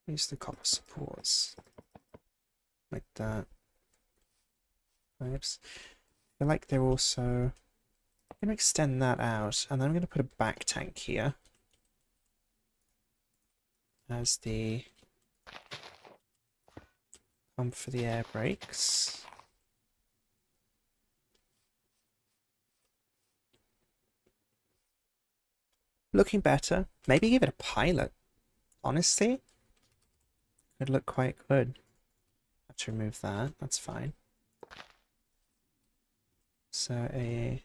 Use the copper supports. Like that. Pipes. I feel like they're also... I'm going to extend that out, and then I'm going to put a back tank here. As the pump for the air brakes. Looking better. Maybe give it a pilot. Honestly, could look quite good. Have to remove that. That's fine. So a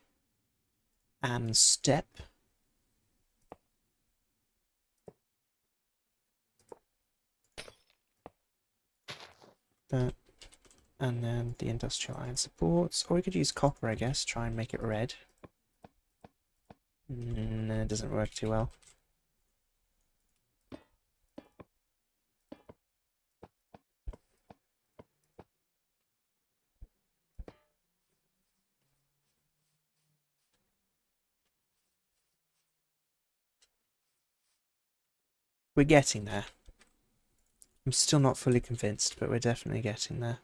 and step. That. And then the industrial iron supports. Or we could use copper, I guess. Try and make it red. No, it doesn't work too well. We're getting there. I'm still not fully convinced, but we're definitely getting there.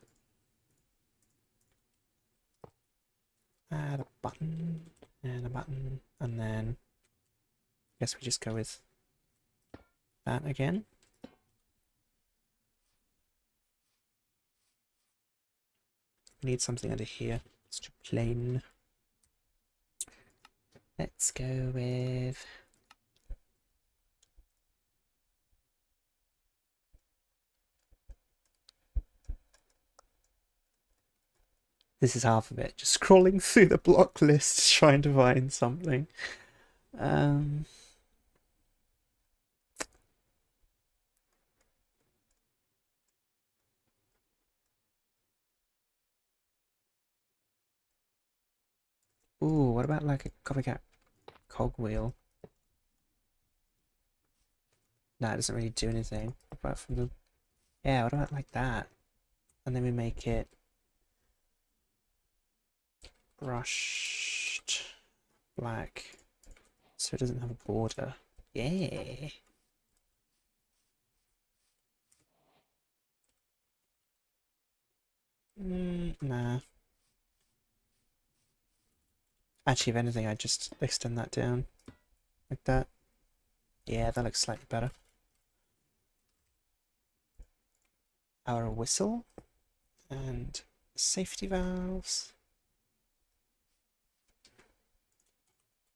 Add a button, and then I guess we just go with that again. We need something under here. It's too plain. Let's go with... This is half of it. Just scrolling through the block list trying to find something. Ooh, what about like a copycat cogwheel? Nah, it doesn't really do anything apart from the... Yeah, what about like that? And then we make it brushed black so it doesn't have a border. Yeah. Nah. Actually, if anything, I just extend that down like that. Yeah, that looks slightly better. Our whistle and safety valves.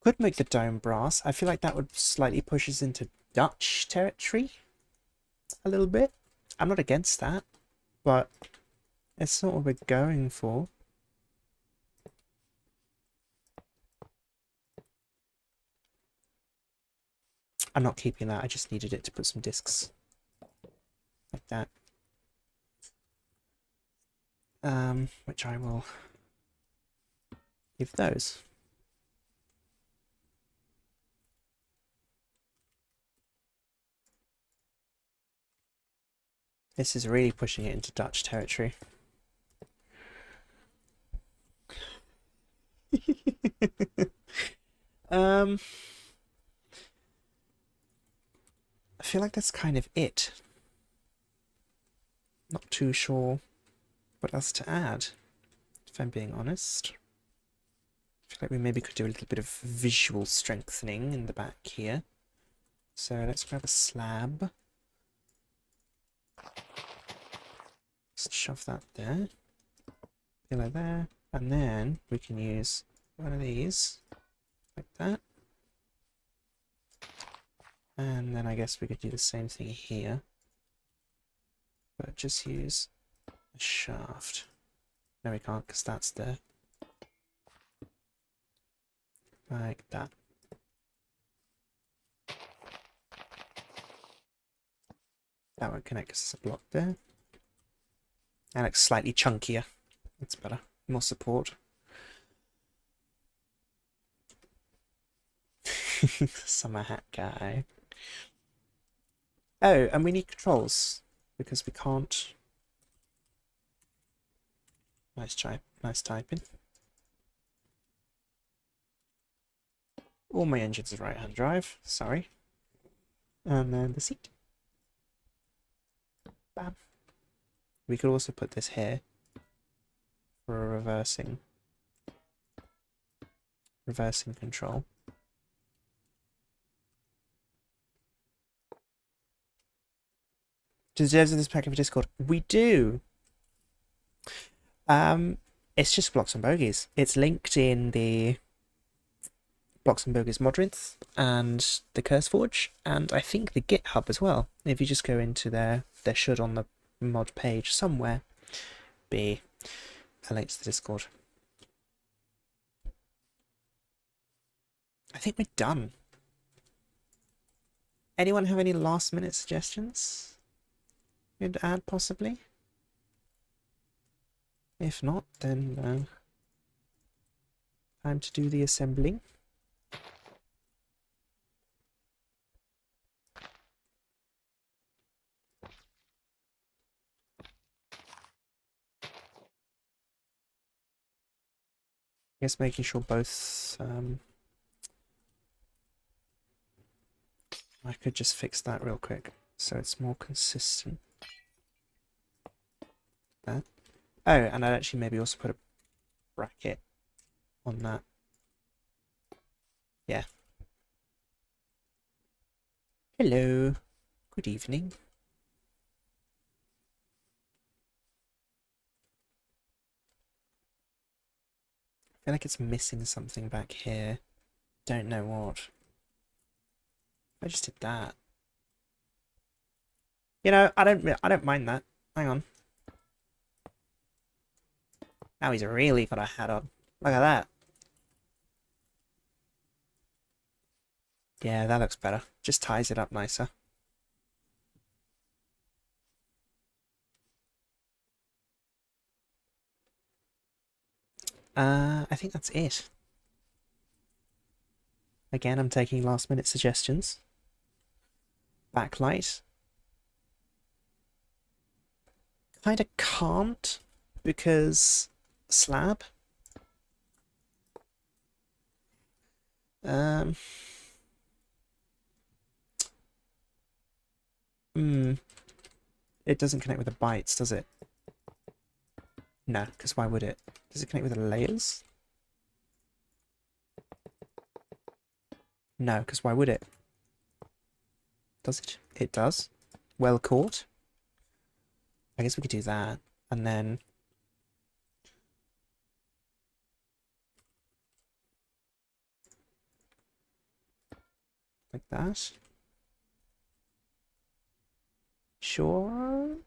Could make the dome brass. I feel like that would slightly push us into Dutch territory a little bit. I'm not against that, but it's not what we're going for. I'm not keeping that, I just needed it to put some discs like that. Which I will give those. This is really pushing it into Dutch territory. I feel like that's kind of it. Not too sure what else to add, if I'm being honest. I feel like we maybe could do a little bit of visual strengthening in the back here. So let's grab a slab. Just shove that there. Pillar there. And then we can use one of these, like that. And then I guess we could do the same thing here. But just use a shaft. No, we can't, because that's there. Like that. That won't connect because there's a block there. And it's slightly chunkier. That's better. More support. Summer hat guy. Oh, and we need controls. Because we can't... Nice typing. All my engines are right-hand drive. Sorry. And then the seat. Bam. We could also put this here for a reversing control. Deserves of this pack of Discord. We do. It's just Blocks and Bogies. It's linked in the Blocks and Bogies modrinth and the CurseForge, and I think the GitHub as well. If you just go into there should on the mod page somewhere be a link to the Discord. I think we're done. Anyone have any last minute suggestions you'd add possibly? If not, then time to do the assembling. I guess making sure both I could just fix that real quick so it's more consistent. That. Oh, and I'd actually maybe also put a bracket on that. Yeah. Hello. Good evening. I feel like it's missing something back here. Don't know what. I just did that. You know, I don't mind that. Hang on. Now he's really got a hat on. Look at that. Yeah, that looks better. Just ties it up nicer. I think that's it. Again, I'm taking last minute suggestions. Backlight. Kinda can't because slab. It doesn't connect with the bytes, does it? No, because why would it? Does it connect with the layers? No, because why would it? Does it? It does. Well caught. I guess we could do that, and then... like that. Sure.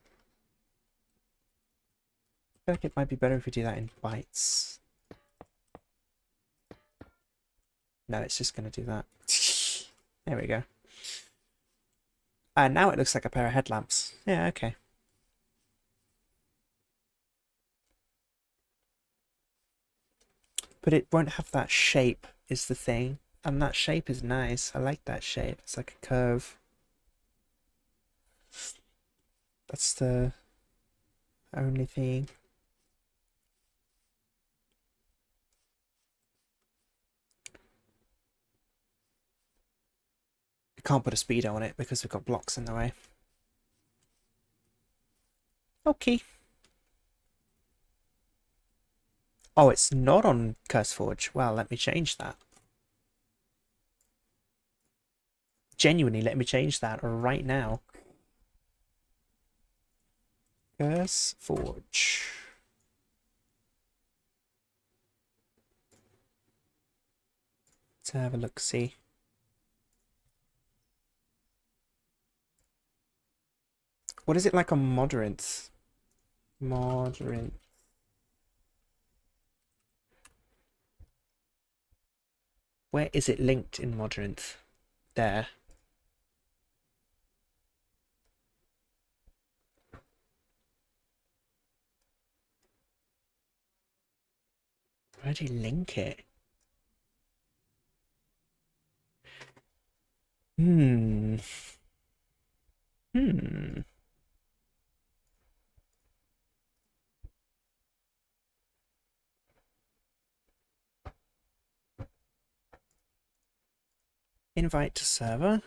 I feel like it might be better if we do that in bytes. No, it's just going to do that. There we go. And now it looks like a pair of headlamps. Yeah, okay. But it won't have that shape, is the thing. And that shape is nice. I like that shape. It's like a curve. That's the only thing. can't put a speedo on it because we've got blocks in the way. Okay. Oh, it's not on CurseForge. Well, let me change that. Genuinely, let me change that right now. CurseForge. Let's have a look, see. What is it like on Moderate? Moderate. Where is it linked in Moderate? There. Where do you link it? Hmm. Invite to server.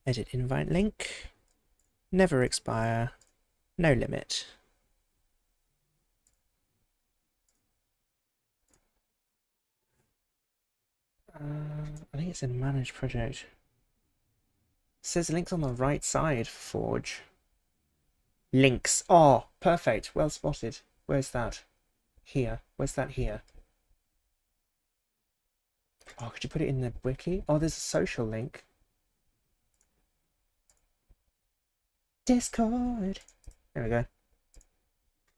Edit invite link. Never expire. No limit. I think it's in manage project. It says links on the right side for Forge. Links. Oh, perfect. Well spotted. Where's that? Here. Where's that here? Oh, could you put it in the wiki? Oh, there's a social link. Discord. There we go.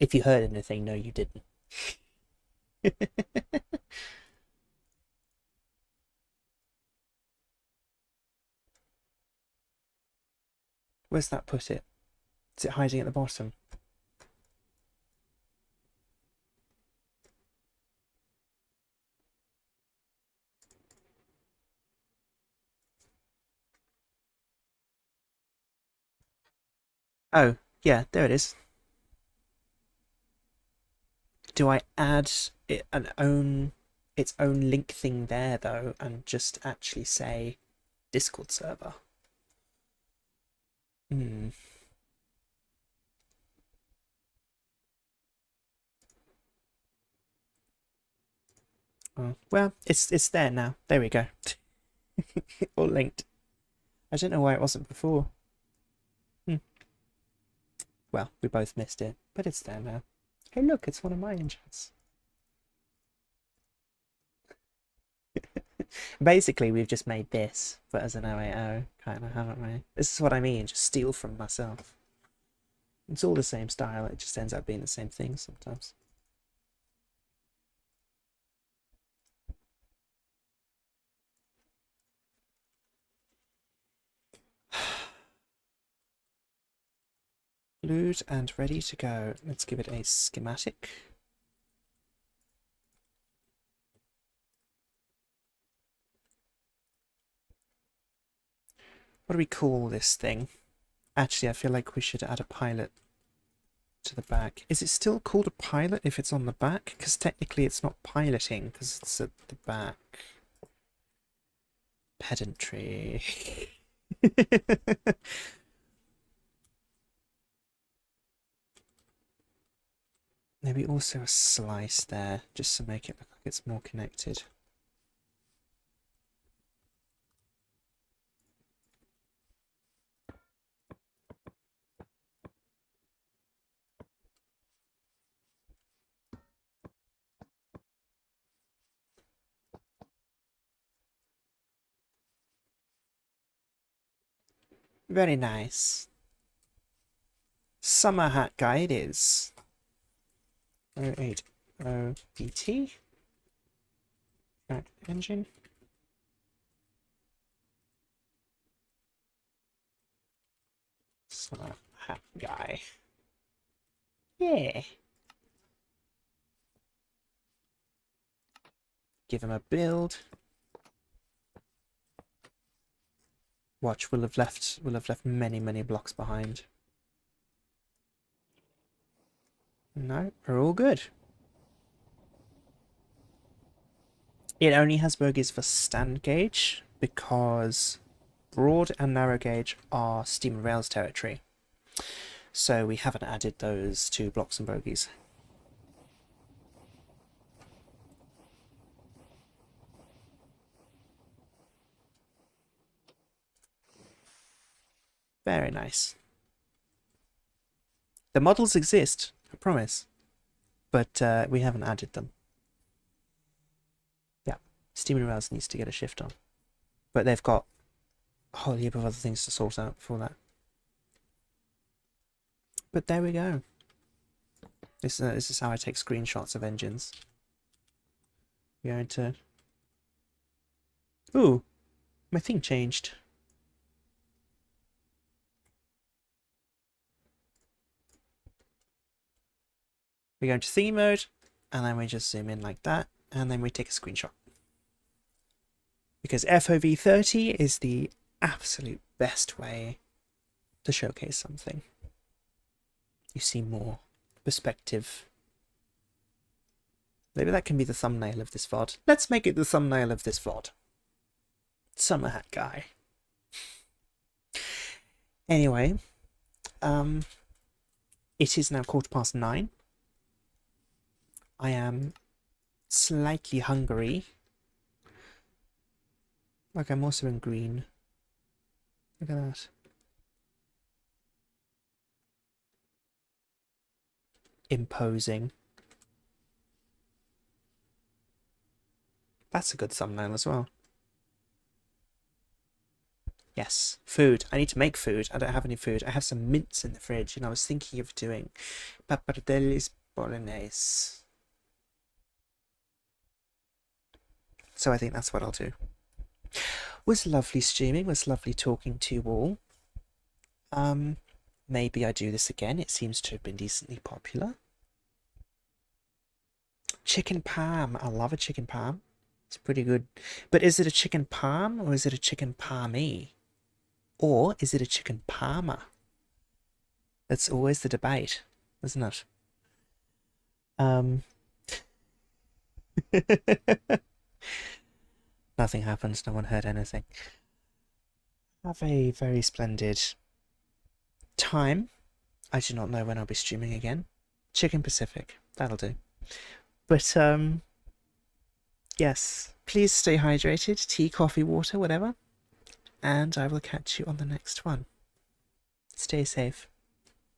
If you heard anything, no, you didn't. Where's that put it? Is it hiding at the bottom? Oh, yeah, there it is. Do I add its own link thing there though, and just actually say Discord server? Hmm. Oh, well, it's there now. There we go. All linked. I don't know why it wasn't before. Well, we both missed it, but it's there now. Hey, look, it's one of my enchants. Basically, we've just made this, but as an OAO, kind of, haven't we? This is what I mean, just steal from myself. It's all the same style, it just ends up being the same thing sometimes. Glued and ready to go. Let's give it a schematic. What do we call this thing? Actually, I feel like we should add a pilot to the back. Is it still called a pilot if it's on the back? Because technically it's not piloting because it's at the back. Pedantry. Maybe also a slice there, just to make it look like it's more connected. Very nice. Summer hat guy it is. 080 BT. Track engine. Summer hat guy. Yeah. Give him a build. Watch, we'll have left many blocks behind. No, we're all good. It only has bogies for stand gauge because broad and narrow gauge are steam and rails territory. So we haven't added those to blocks and bogies. Very nice. The models exist, I promise, but we haven't added them. Yeah, steam and rails needs to get a shift on, but they've got a whole heap of other things to sort out before that. But there we go. This is how I take screenshots of engines. We're going to... Ooh, my thing changed. We go into thingy mode, and then we just zoom in like that, and then we take a screenshot. Because FOV 30 is the absolute best way to showcase something. You see more perspective. Maybe that can be the thumbnail of this VOD. Let's make it the thumbnail of this VOD. Summer hat guy. Anyway, it is now 9:15. I am slightly hungry. Like, I'm also in green. Look at that. Imposing. That's a good thumbnail as well. Yes, food. I need to make food. I don't have any food. I have some mince in the fridge, and I was thinking of doing pappardelles bolognese. So I think that's what I'll do. Was lovely streaming, was lovely talking to you all. Maybe I do this again. It seems to have been decently popular. Chicken parm. I love a chicken parm. It's pretty good. But is it a chicken parm or is it a chicken parmy? Or is it a chicken parma? That's always the debate, isn't it? Nothing happens, no one heard anything. Have a very splendid time. I do not know when I'll be streaming again. Chicken Pacific, that'll do. But, yes, please stay hydrated, tea, coffee, water, whatever. And I will catch you on the next one. Stay safe.